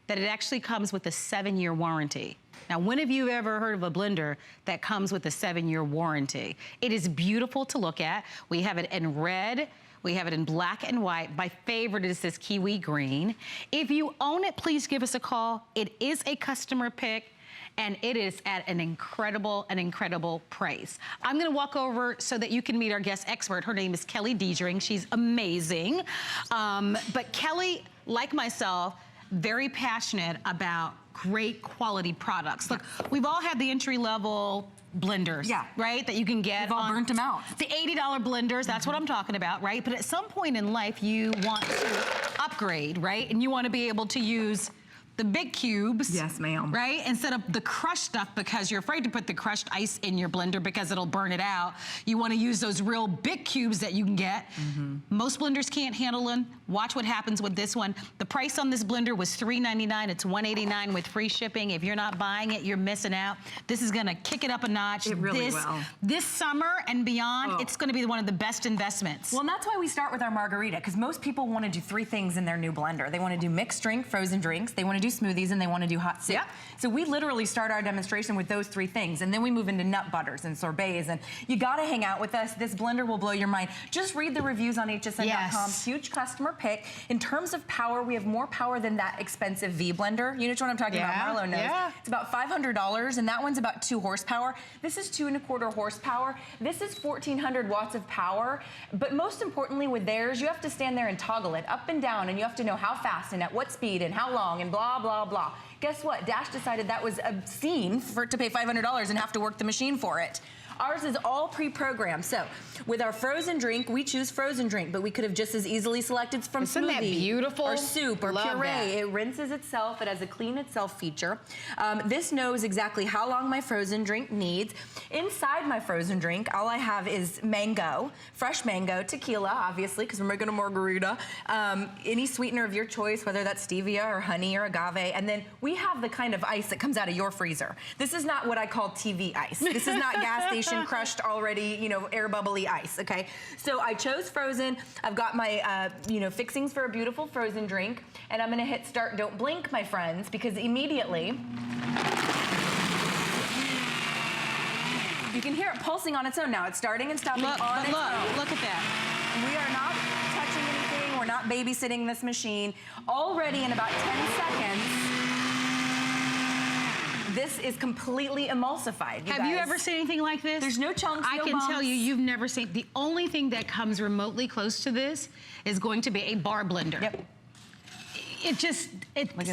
that it actually comes with a 7-year warranty. Now, when have you ever heard of a blender that comes with a 7-year warranty? It is beautiful to look at. We have it in red. We have it in black and white. My favorite is this kiwi green. If you own it, please give us a call. It is a customer pick, and it is at an incredible price. I'm gonna walk over so that you can meet our guest expert. Her name is Kelly Diedring. She's amazing. But Kelly, like myself, very passionate about great quality products. Look, we've all had the entry-level blenders, right? That you can get. We've all burnt them out. The $80 blenders, that's what I'm talking about, right? But at some point in life, you want to upgrade, right? And you want to be able to use the big cubes. Yes, ma'am. Right? Instead of the crushed stuff, because you're afraid to put the crushed ice in your blender because it'll burn it out. You want to use those real big cubes that you can get. Most blenders can't handle them. Watch what happens with this one. The price on this blender was $3.99. It's $189 with free shipping. If you're not buying it, you're missing out. This is gonna kick it up a notch. It really will. This summer and beyond, it's gonna be one of the best investments. Well, and that's why we start with our margarita, because most people want to do 3 things in their new blender. They want to do mixed drink, frozen drinks, they want to do smoothies, and they want to do hot soup. So we literally start our demonstration with those 3 things, and then we move into nut butters and sorbets, and you gotta hang out with us. This blender will blow your mind. Just read the reviews on hsn.com. Huge customer pick. In terms of power, we have more power than that expensive V blender. You know what I'm talking about, Marlo knows. It's about $500, and that one's about 2 horsepower. This is 2.25 horsepower. This is 1,400 watts of power, but most importantly with theirs, you have to stand there and toggle it up and down, and you have to know how fast and at what speed and how long and blah, blah, blah. Guess what? Dash decided that was obscene for it to pay $500 and have to work the machine for it. Ours is all pre-programmed. So with our frozen drink, we choose frozen drink, but we could have just as easily selected from Isn't that smoothie beautiful? or soup or Love puree. that. It rinses itself. It has a clean itself feature. This knows exactly how long my frozen drink needs. Inside my frozen drink, all I have is mango, fresh mango, tequila, obviously, because we're making a margarita. Any sweetener of your choice, whether that's stevia or honey or agave. And then we have the kind of ice that comes out of your freezer. This is not what I call TV ice. This is not gas station crushed already, you know, air bubbly ice, okay? So I chose frozen. I've got my, you know, fixings for a beautiful frozen drink. And I'm gonna hit start, don't blink, my friends, because immediately, you can hear it pulsing on its own now. It's starting and stopping on its own. Look at that. We are not touching anything. We're not babysitting this machine. Already in about 10 seconds, this is completely emulsified. Have you ever seen anything like this? There's no chunks, I no can tell bumps. you, you've never seen. The only thing that comes remotely close to this is going to be a bar blender. Yep.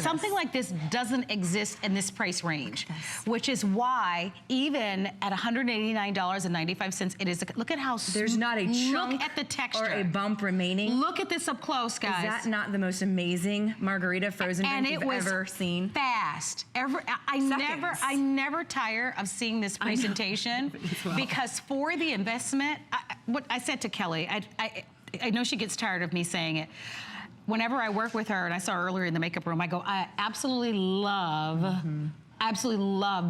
Something like this doesn't exist in this price range, which is why even at $189.95, it is. Look at how there's not a chunk look at the texture or a bump remaining. Look at this up close, guys. Is that not the most amazing margarita frozen drink you've ever seen? Fast. I never tire of seeing this presentation because for the investment, what I said to Kelly, I know she gets tired of me saying it. Whenever I work with her, and I saw her earlier in the makeup room, I go, I absolutely love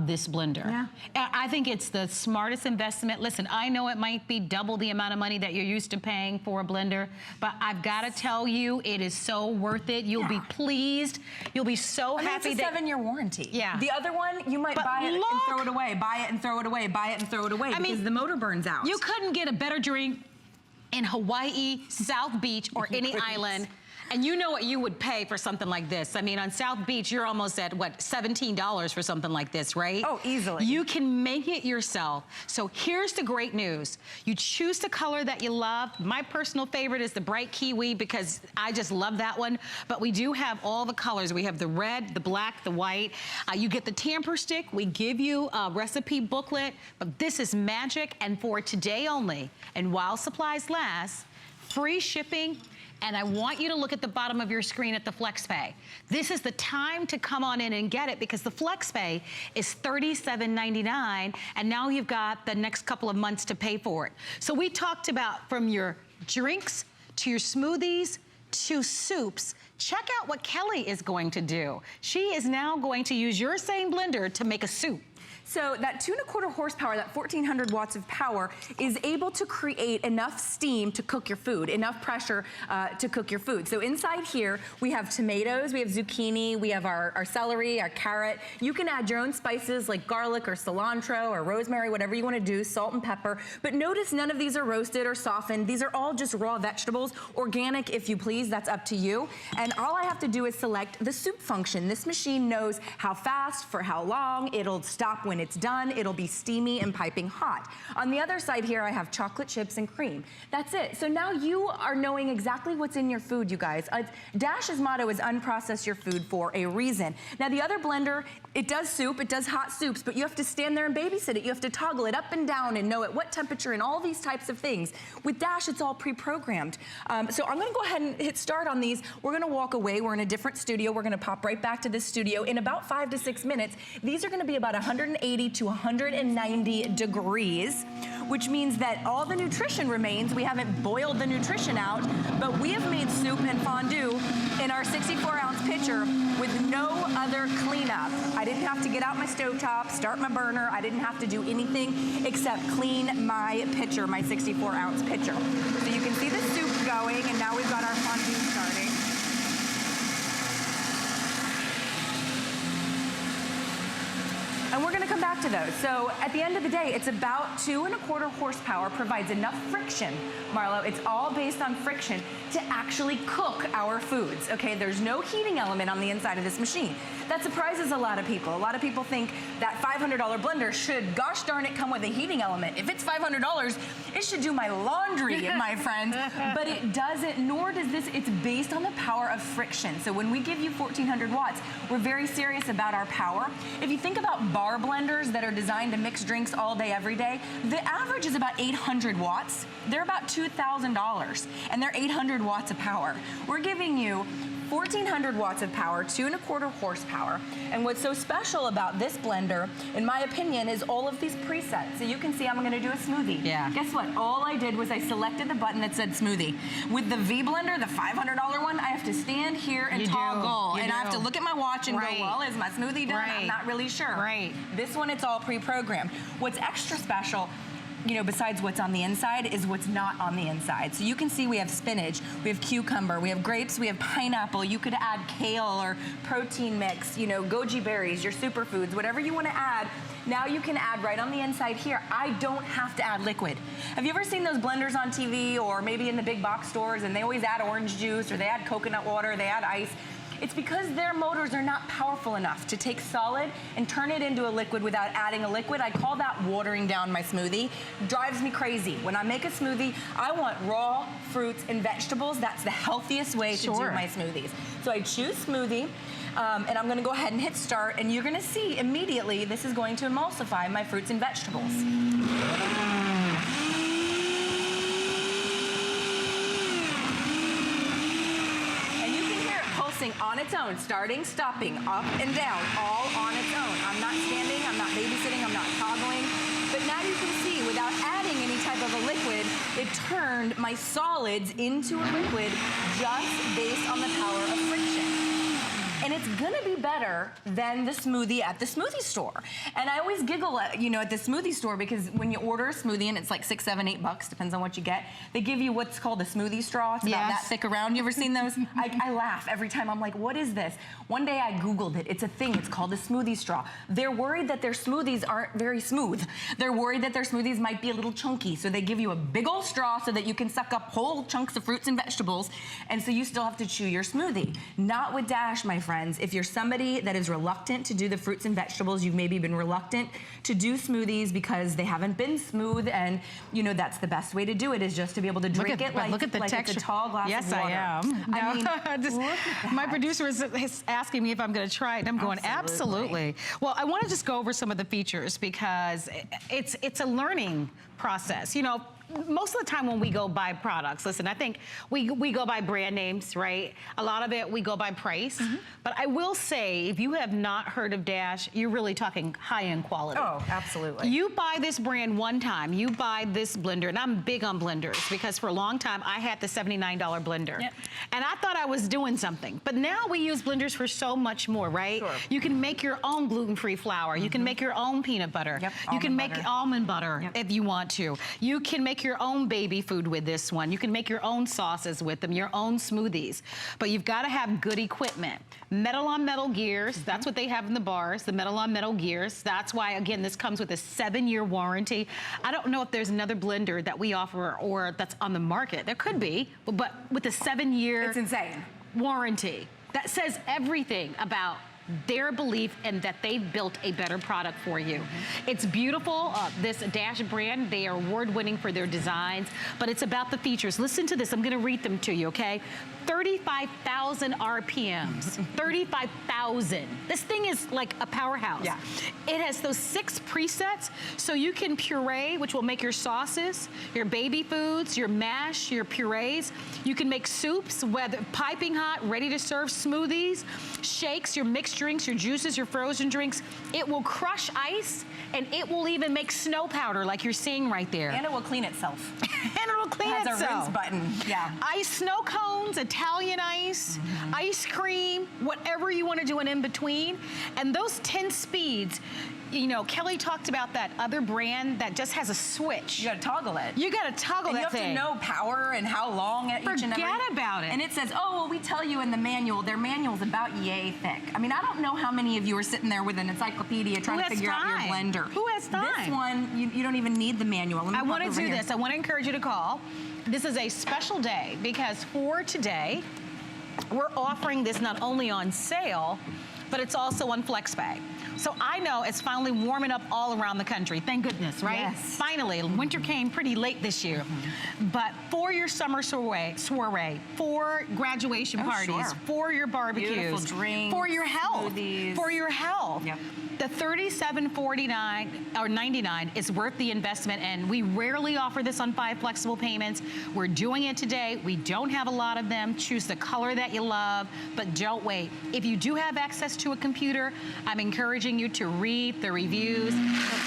this blender. Yeah. I think it's the smartest investment. Listen, I know it might be double the amount of money that you're used to paying for a blender, but I've got to tell you, it is so worth it. You'll be pleased. You'll be so happy. It's a 7-year warranty. Yeah. The other one, you might buy it and throw it away, buy it and throw it away, buy it and throw it away because the motor burns out. You couldn't get a better drink in Hawaii, South Beach, or any island. And you know what you would pay for something like this. I mean, on South Beach, you're almost at, what, $17 for something like this, right? Oh, easily. You can make it yourself. So here's the great news. You choose the color that you love. My personal favorite is the bright kiwi because I just love that one. But we do have all the colors. We have the red, the black, the white. You get the tamper stick. We give you a recipe booklet. But this is magic. And for today only, and while supplies last, free shipping. And I want you to look at the bottom of your screen at the FlexPay. This is the time to come on in and get it because the FlexPay is $37.99, and now you've got the next couple of months to pay for it. So we talked about from your drinks to your smoothies to soups. Check out what Kelly is going to do. She is now going to use your same blender to make a soup. So that 2¼ horsepower, that 1,400 watts of power is able to create enough steam to cook your food, enough pressure to cook your food. So inside here, we have tomatoes, we have zucchini, we have our celery, our carrot. You can add your own spices like garlic or cilantro or rosemary, whatever you want to do, salt and pepper. But notice none of these are roasted or softened. These are all just raw vegetables, organic if you please, that's up to you. And all I have to do is select the soup function. This machine knows how fast, for how long, it'll stop when it's done. It'll be steamy and piping hot. On the other side here, I have chocolate chips and cream. That's it. So now you are knowing exactly what's in your food, you guys. Dash's motto is unprocess your food for a reason. Now the other blender, it does soup, it does hot soups, but you have to stand there and babysit it. You have to toggle it up and down and know at what temperature and all these types of things. With Dash, it's all pre-programmed. So I'm gonna go ahead and hit start on these. We're gonna walk away. We're in a different studio. We're gonna pop right back to this studio. In about 5 to 6 minutes, these are gonna be about 180 to 190 degrees, which means that all the nutrition remains. We haven't boiled the nutrition out, but we have made soup and fondue in our 64-ounce pitcher with no other cleanup. I didn't have to get out my stovetop, start my burner. I didn't have to do anything except clean my pitcher, my 64-ounce pitcher. So you can see the soup going, and now we've got our fondue starting. And we're gonna come back to those. So at the end of the day, it's about 2¼ horsepower, provides enough friction, Marlo. It's all based on friction to actually cook our foods, okay? There's no heating element on the inside of this machine. That surprises a lot of people. A lot of people think that $500 blender should, gosh darn it, come with a heating element. If it's $500, it should do my laundry, my friends. But it doesn't, nor does this. It's based on the power of friction. So when we give you 1,400 watts, we're very serious about our power. If you think about bar our blenders that are designed to mix drinks all day, every day, the average is about 800 watts. They're about $2,000, and they're 800 watts of power. We're giving you 1,400 watts of power, 2¼ horsepower. And what's so special about this blender, in my opinion, is all of these presets. So you can see I'm gonna do a smoothie. Yeah. Guess what? All I did was I selected the button that said smoothie. With the V blender, the $500 one, I have to stand here and toggle. And I have to look at my watch and go, well, is my smoothie done? I'm not really sure. Right. This one, it's all pre-programmed. What's extra special, you know, besides what's on the inside, is what's not on the inside. So you can see we have spinach, we have cucumber, we have grapes, we have pineapple. You could add kale or protein mix, you know, goji berries, your superfoods, whatever you want to add. Now you can add right on the inside here. I don't have to add liquid. Have you ever seen those blenders on TV or maybe in the big box stores, and they always add orange juice or they add coconut water, they add ice? It's because their motors are not powerful enough to take solid and turn it into a liquid without adding a liquid. I call that watering down my smoothie. Drives me crazy. When I make a smoothie, I want raw fruits and vegetables. That's the healthiest way to do my smoothies. So I choose smoothie, and I'm gonna go ahead and hit start, and you're gonna see immediately this is going to emulsify my fruits and vegetables. On its own, starting, stopping, up and down, all on its own. I'm not standing, I'm not babysitting, I'm not toggling. But now you can see, without adding any type of a liquid, it turned my solids into a liquid just based on the power of friction. And it's gonna be better than the smoothie at the smoothie store. And I always giggle at, you know, at the smoothie store, because when you order a smoothie and it's like $6, $7, $8, depends on what you get, they give you what's called a smoothie straw. It's about that thick around. You ever seen those? I laugh every time. I'm like, what is this? One day I Googled it. It's a thing. It's called a smoothie straw. They're worried that their smoothies aren't very smooth. They're worried that their smoothies might be a little chunky. So they give you a big old straw so that you can suck up whole chunks of fruits and vegetables. And so you still have to chew your smoothie. Not with Dash, my friends. If you're somebody that is reluctant to do the fruits and vegetables, you've maybe been reluctant to do smoothies because they haven't been smooth, and you know that's the best way to do it, is just to be able to drink it like it's a tall glass of water. Yes, I am. I mean, my producer is asking me if I'm going to try it, and I'm going, absolutely. Well, I want to just go over some of the features, because it's a learning process. You know, most of the time when we go buy products, listen, I think we go by brand names, right? A lot of it we go by price. But I will say, if you have not heard of Dash, you're really talking high-end quality. Oh, absolutely. You buy this brand one time, you buy this blender, and I'm big on blenders, because for a long time I had the $79 blender. And I thought I was doing something. But now we use blenders for so much more, right? You can make your own gluten-free flour. You can make your own peanut butter. You can make almond butter if you want to. You can make your own baby food with this one. You can make your own sauces with them, your own smoothies. But you've got to have good equipment. Metal on metal gears, that's what they have in the bars, the metal on metal gears. That's why, again, this comes with a 7-year warranty. I don't know if there's another blender that we offer or that's on the market. There could be, but with a 7-year warranty. That says everything about their belief and that they've built a better product for you. It's beautiful, this Dash brand, they are award-winning for their designs, but it's about the features. Listen to this, I'm gonna read them to you, okay? 35,000 RPMs, 35,000. This thing is like a powerhouse. It has those 6 presets, so you can puree, which will make your sauces, your baby foods, your mash, your purees. You can make soups, whether piping hot, ready to serve smoothies, shakes, your mixed drinks, your juices, your frozen drinks. It will crush ice, and it will even make snow powder like you're seeing right there. And it will clean itself. And it will clean itself. It has a rinse button, Ice snow cones, Italian ice, ice cream, whatever you want to do in between. And those 10 speeds, you know, Kelly talked about that other brand that just has a switch. You gotta toggle it. You gotta toggle that thing. You have to know power and how long each and every. Forget about it. And it says, oh, well, we tell you in the manual, their manual's about yay thick. I mean, I don't know how many of you are sitting there with an encyclopedia trying to figure out your blender. Who has time? This one, you don't even need the manual. I want to do this. I want to encourage you to call. This is a special day, because for today, we're offering this not only on sale, but it's also on FlexPay. So I know it's finally warming up all around the country. Thank goodness, right? Yes. Finally, winter came pretty late this year. But for your summer soiree, for graduation parties, for your barbecues, Beautiful drinks, for your health, smoothies. for your health. Yep. The $37.49 or $99 is worth the investment, and we rarely offer this on 5 flexible payments. We're doing it today. We don't have a lot of them. Choose the color that you love, but don't wait. If you do have access to a computer, I'm encouraging you to read the reviews. The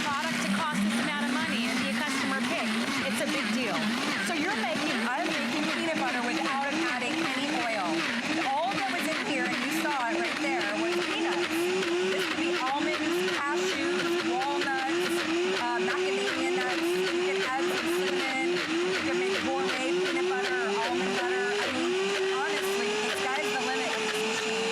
product to cost this amount of money and be a customer pick. It's a big deal. So I'm making peanut butter without adding any oil. All that was in here, and you saw it right there, was peanuts. This could be almonds, cashews, walnuts, macadamia nuts. You can add some cinnamon. You can make gourmet peanut butter or almond butter. I mean, honestly, the sky's the limit with this machine.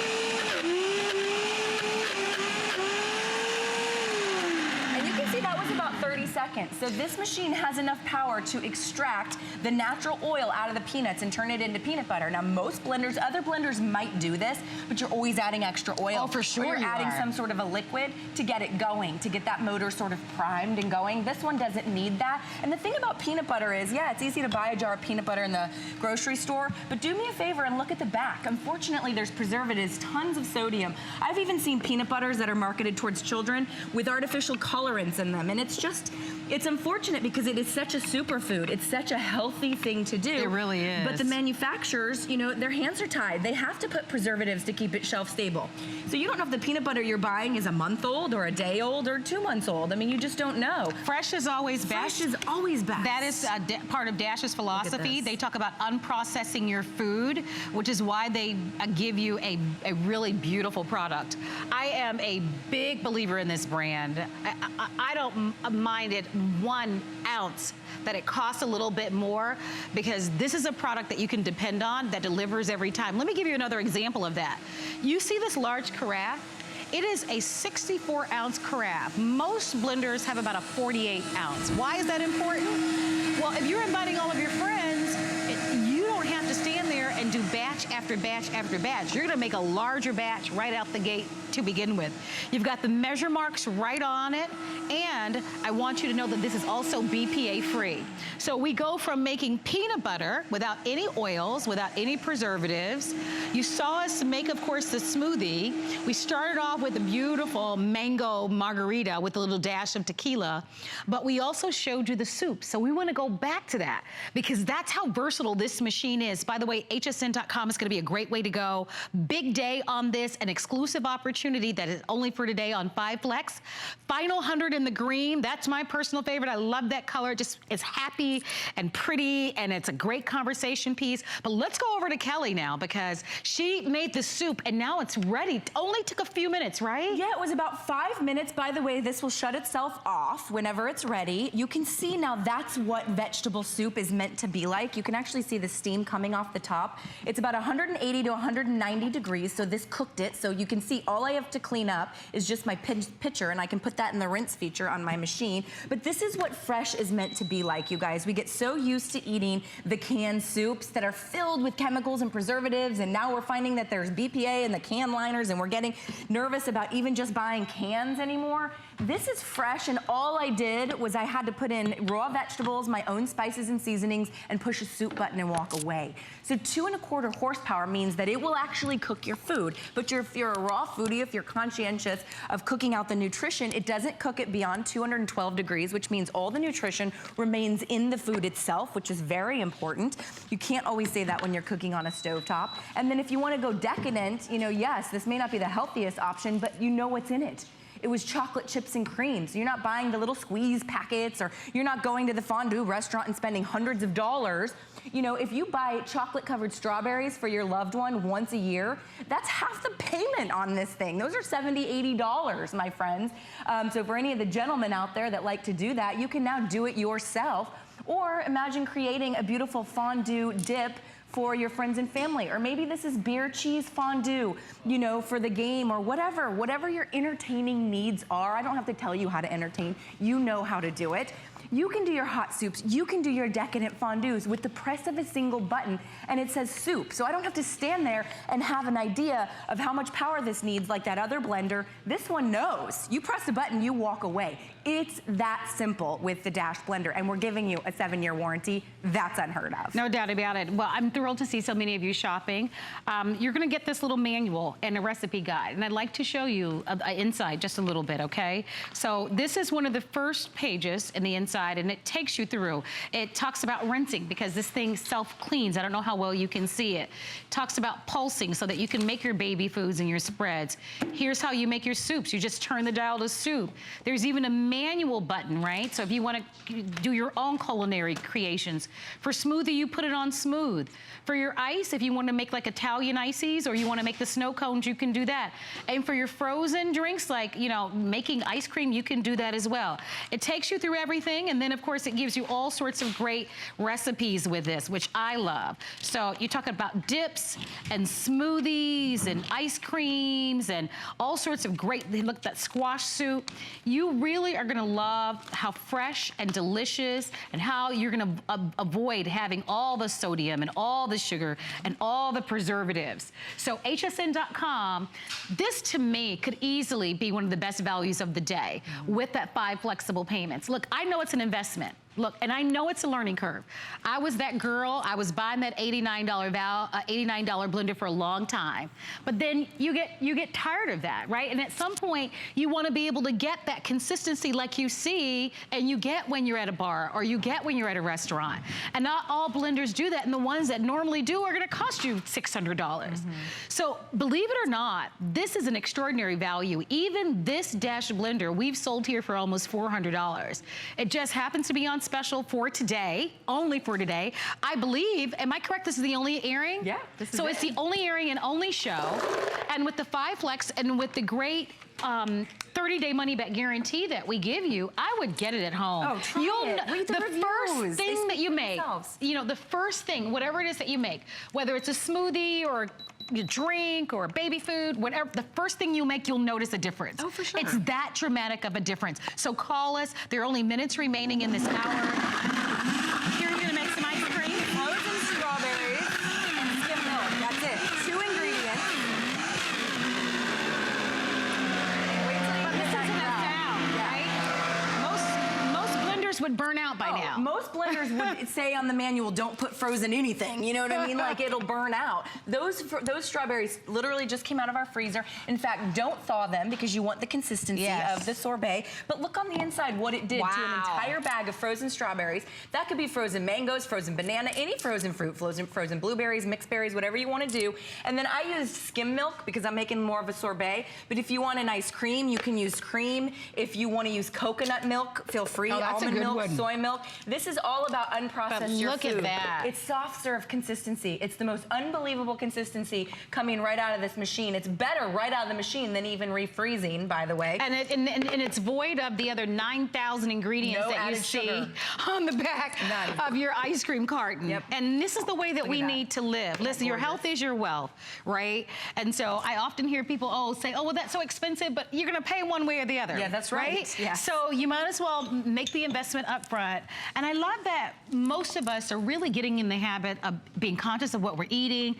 And you can see that was about 30 seconds. So this machine has enough power to extract the natural oil out of the peanuts and turn it into peanut butter. Now, most blenders, other blenders might do this, but you're always adding extra oil. Oh, for sure or you're you adding are. some sort of a liquid to get it going, to get that motor sort of primed and going. This one doesn't need that. And the thing about peanut butter is, yeah, it's easy to buy a jar of peanut butter in the grocery store, but do me a favor and look at the back. Unfortunately, there's preservatives, tons of sodium. I've even seen peanut butters that are marketed towards children with artificial colorants in them, and it's unfortunate because it is such a superfood. It's such a healthy thing to do. It really is. But the manufacturers, you know, their hands are tied. They have to put preservatives to keep it shelf stable. So you don't know if the peanut butter you're buying is a month old or a day old or 2 months old. I mean, you just don't know. Fresh is always best. Fresh is always best. That is part of Dash's philosophy. this. They talk about unprocessing your food, which is why they give you a really beautiful product. I am a big believer in this brand. I don't mind it 1 ounce that it costs a little bit more, because this is a product that you can depend on that delivers every time. Let me give you another example of that. You see this large carafe? It is a 64-ounce carafe. Most blenders have about a 48-ounce. Why is that important? Well, if you're inviting all of your friends, you don't have to stand there and do batch after batch after batch. You're gonna make a larger batch right out the gate to begin with. You've got the measure marks right on it, and I want you to know that this is also BPA free. So we go from making peanut butter without any oils, without any preservatives. You saw us make, of course, the smoothie. We started off with a beautiful mango margarita with a little dash of tequila, but we also showed you the soup. So we want to go back to that because that's how versatile this machine is. By the way, hsn.com is going to be a great way to go. Big day on this, an exclusive opportunity that is only for today on 5 Flex. Final 100 in the green. That's my personal favorite. I love that color. Just it's happy and pretty, and it's a great conversation piece. But let's go over to Kelly now, because she made the soup and now it's ready. It only took a few minutes, right? Yeah, it was about 5 minutes. By the way, this will shut itself off whenever it's ready. You can see now that's what vegetable soup is meant to be like. You can actually see the steam coming off the top. It's about 180 to 190 degrees, so this cooked it. So you can see all I have to clean up is just my pitcher, and I can put that in the rinse feature on my machine. But this is what fresh is meant to be like, you guys. We get so used to eating the canned soups that are filled with chemicals and preservatives, and now we're finding that there's BPA in the can liners, and we're getting nervous about even just buying cans anymore. This is fresh, and all I did was I had to put in raw vegetables, my own spices and seasonings, and push a soup button and walk away. So 2¼ horsepower means that it will actually cook your food. But if you're a raw foodie, if you're conscientious of cooking out the nutrition, it doesn't cook it beyond 212 degrees, which means all the nutrition remains in the food itself, which is very important. You can't always say that when you're cooking on a stovetop. And then if you want to go decadent, you know, yes, this may not be the healthiest option, but you know what's in it. It was chocolate chips and cream. So you're not buying the little squeeze packets, or you're not going to the fondue restaurant and spending hundreds of dollars. You know, if you buy chocolate covered strawberries for your loved one once a year, that's half the payment on this thing. Those are $70, $80, my friends. So for any of the gentlemen out there that like to do that, you can now do it yourself. Or imagine creating a beautiful fondue dip for your friends and family. Or maybe this is beer cheese fondue, you know, for the game, or whatever your entertaining needs are. I don't have to tell you how to entertain. You know how to do it. you can do your hot soups, you can do your decadent fondues with the press of a single button, and it says soup. So I don't have to stand there and have an idea of how much power this needs like that other blender. This one knows. You press a button, you walk away. It's that simple with the Dash blender, and we're giving you a 7-year warranty. That's unheard of. No doubt about it. Well, I'm thrilled to see so many of you shopping. You're gonna get this little manual and a recipe guide, and I'd like to show you inside just a little bit, okay? So this is one of the first pages in the inside, and it takes you through. It talks about rinsing because this thing self-cleans. I don't know how well you can see it. Talks about pulsing so that you can make your baby foods and your spreads. Here's how you make your soups. You just turn the dial to soup. There's even a manual button, right? So if you want to do your own culinary creations. For smoothie, you put it on smooth. For your ice, if you want to make like Italian ices or you want to make the snow cones, you can do that. And for your frozen drinks, like, you know, making ice cream, you can do that as well. It takes you through everything, and then of course it gives you all sorts of great recipes with this, which I love. So you're talking about dips and smoothies and ice creams and all sorts of great, look, that squash soup. You really are gonna love how fresh and delicious and how you're gonna avoid having all the sodium and all the sugar and all the preservatives. So hsn.com, this to me could easily be one of the best values of the day with that 5 flexible payments. Look, I know it's an investment. Look, and I know it's a learning curve. I was that girl. I was buying that $89 blender for a long time. But then you get tired of that, right? And at some point, you want to be able to get that consistency like you see and you get when you're at a bar or you get when you're at a restaurant. And not all blenders do that, and the ones that normally do are going to cost you $600. So believe it or not, this is an extraordinary value. Even this Dash blender we've sold here for almost $400. It just happens to be on special for today, only for today. I believe, am I correct, this is the only airing? Yeah, this is so it's the only airing and only show. And with the 5 Flex and with the great 30-day money-back guarantee that we give you, I would get it at home. Oh, try it. Read the reviews. First thing that you make, you know, the first thing, whatever it is that you make, whether it's a smoothie or a drink or baby food, whatever, the first thing you make, you'll notice a difference. Oh, for sure. It's that dramatic of a difference. So call us. There are only minutes remaining in this hour. Here, you're gonna make some ice cream. Frozen strawberries and skim milk. That's it. 2 ingredients. Would burn out by now. Most blenders would say on the manual, don't put frozen anything. You know what I mean? Like, it'll burn out. Those strawberries literally just came out of our freezer. In fact, don't thaw them because you want the consistency of the sorbet. But look on the inside what it did to an entire bag of frozen strawberries. That could be frozen mangoes, frozen banana, any frozen fruit, frozen blueberries, mixed berries, whatever you want to do. And then I used skim milk because I'm making more of a sorbet. But if you want an ice cream, you can use cream. If you want to use coconut milk, feel free. Almond milk. Soy milk. This is all about unprocessed look food. at that. It's soft serve consistency. It's the most unbelievable consistency coming right out of this machine. It's better right out of the machine than even refreezing, by the way. And it's void of the other 9,000 ingredients that you see on the back of your ice cream carton. Yep. And this is the way that we need to live. Listen, your health is your wealth, right? And so I often hear people say, oh, well, that's so expensive, but you're going to pay one way or the other. Yeah, that's right. Yeah. So you might as well make the investment up front. And I love that most of us are really getting in the habit of being conscious of what we're eating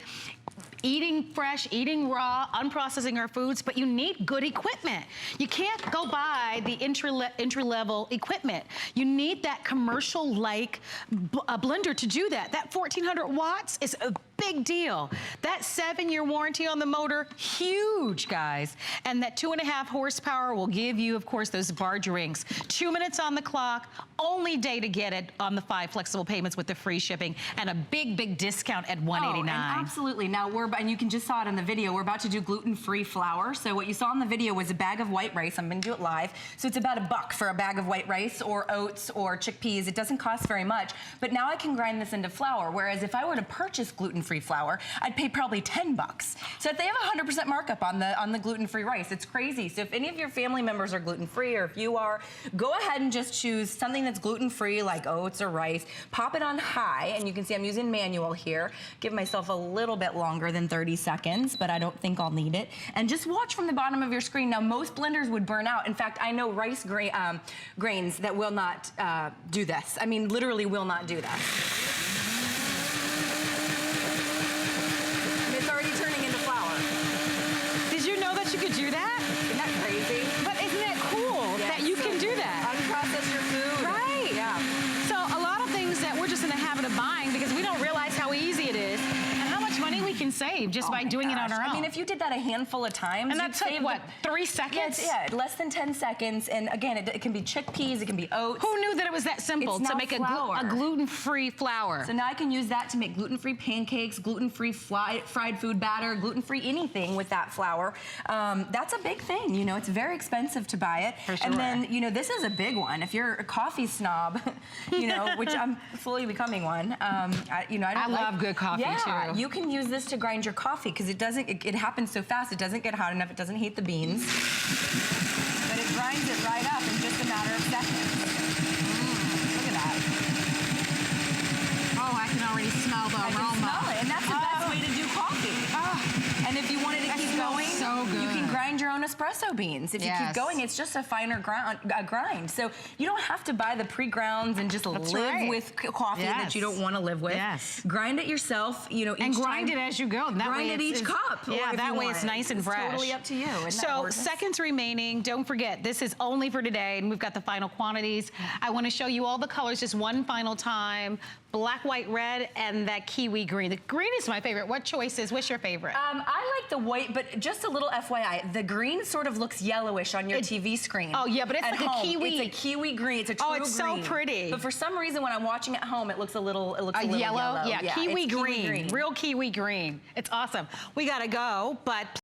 fresh, eating raw, unprocessing our foods, but you need good equipment. You can't go buy the entry-level equipment. You need that commercial-like blender to do that. That 1,400 watts is a big deal. That 7-year warranty on the motor, huge, guys. And that 2.5 horsepower will give you, of course, those bar drinks. 2 minutes on the clock, only day to get it on the 5 flexible payments with the free shipping, and a big, big discount at $189. Oh, and absolutely. Now, and you can just saw it in the video, we're about to do gluten-free flour. So what you saw in the video was a bag of white rice. I'm gonna do it live. So it's about $1 for a bag of white rice or oats or chickpeas. It doesn't cost very much, but now I can grind this into flour. Whereas if I were to purchase gluten-free gluten-free flour, I'd pay probably $10. So if they have a 100% markup on the gluten-free rice, it's crazy. So if any of your family members are gluten-free, or if you are, go ahead and just choose something that's gluten-free, like oats or rice. Pop it on high, and you can see I'm using manual here. Give myself a little bit longer than 30 seconds, but I don't think I'll need it. And just watch from the bottom of your screen. Now, most blenders would burn out. In fact, I know rice grains that will not do this. I mean, literally will not do this. And it's already turning into flour. Did you know that you could do that? Isn't that crazy? But isn't it cool that you can do that? Unprocess your food. Right. Yeah. So a lot of things that we're just in the habit of buying because we don't realize how easy it is and how much money we can save just by doing it on our own. I mean, if you did that a handful of times, and that took, what, 3 seconds? Yeah, less than 10 seconds. And again, it can be chickpeas, it can be oats. Who knew that it was that simple to make a gluten-free flour? So now I can use that to make gluten-free pancakes, gluten-free fried food batter, gluten-free anything with that flour. That's a big thing, you know, it's very expensive to buy it. For sure. And then, you know, this is a big one. If you're a coffee snob, you know, which I'm slowly becoming one, I love good coffee too. You can use this to grind your coffee because it happens so fast. It doesn't get hot enough. It doesn't heat the beans. But it grinds it right up in just a matter of seconds. Look at that. Oh, I can already smell the aroma. I can smell it, and that's the best way to do coffee. And if you wanted to keep going, so good. you can grind your own espresso beans. If you keep going, it's just a finer grind. So you don't have to buy the pre-grounds and just live with coffee that you don't want to live with. Yes. Grind it yourself, you know, each and grind time. it as you go. That grind way it each cup. Yeah, that way it's nice and fresh. It's totally up to you. So seconds remaining. Don't forget, this is only for today, and we've got the final quantities. I want to show you all the colors just one final time. Black, white, red, and that kiwi green. The green is my favorite. What choices? What's your favorite? I like the white, but just a little FYI, the green sort of looks yellowish on your TV screen. Oh yeah, but it's like a kiwi. It's a kiwi green. It's a true green. Oh, it's so pretty. But for some reason, when I'm watching at home, it looks a little yellow. Yeah, kiwi green. Kiwi green. Real kiwi green. It's awesome. We gotta go, but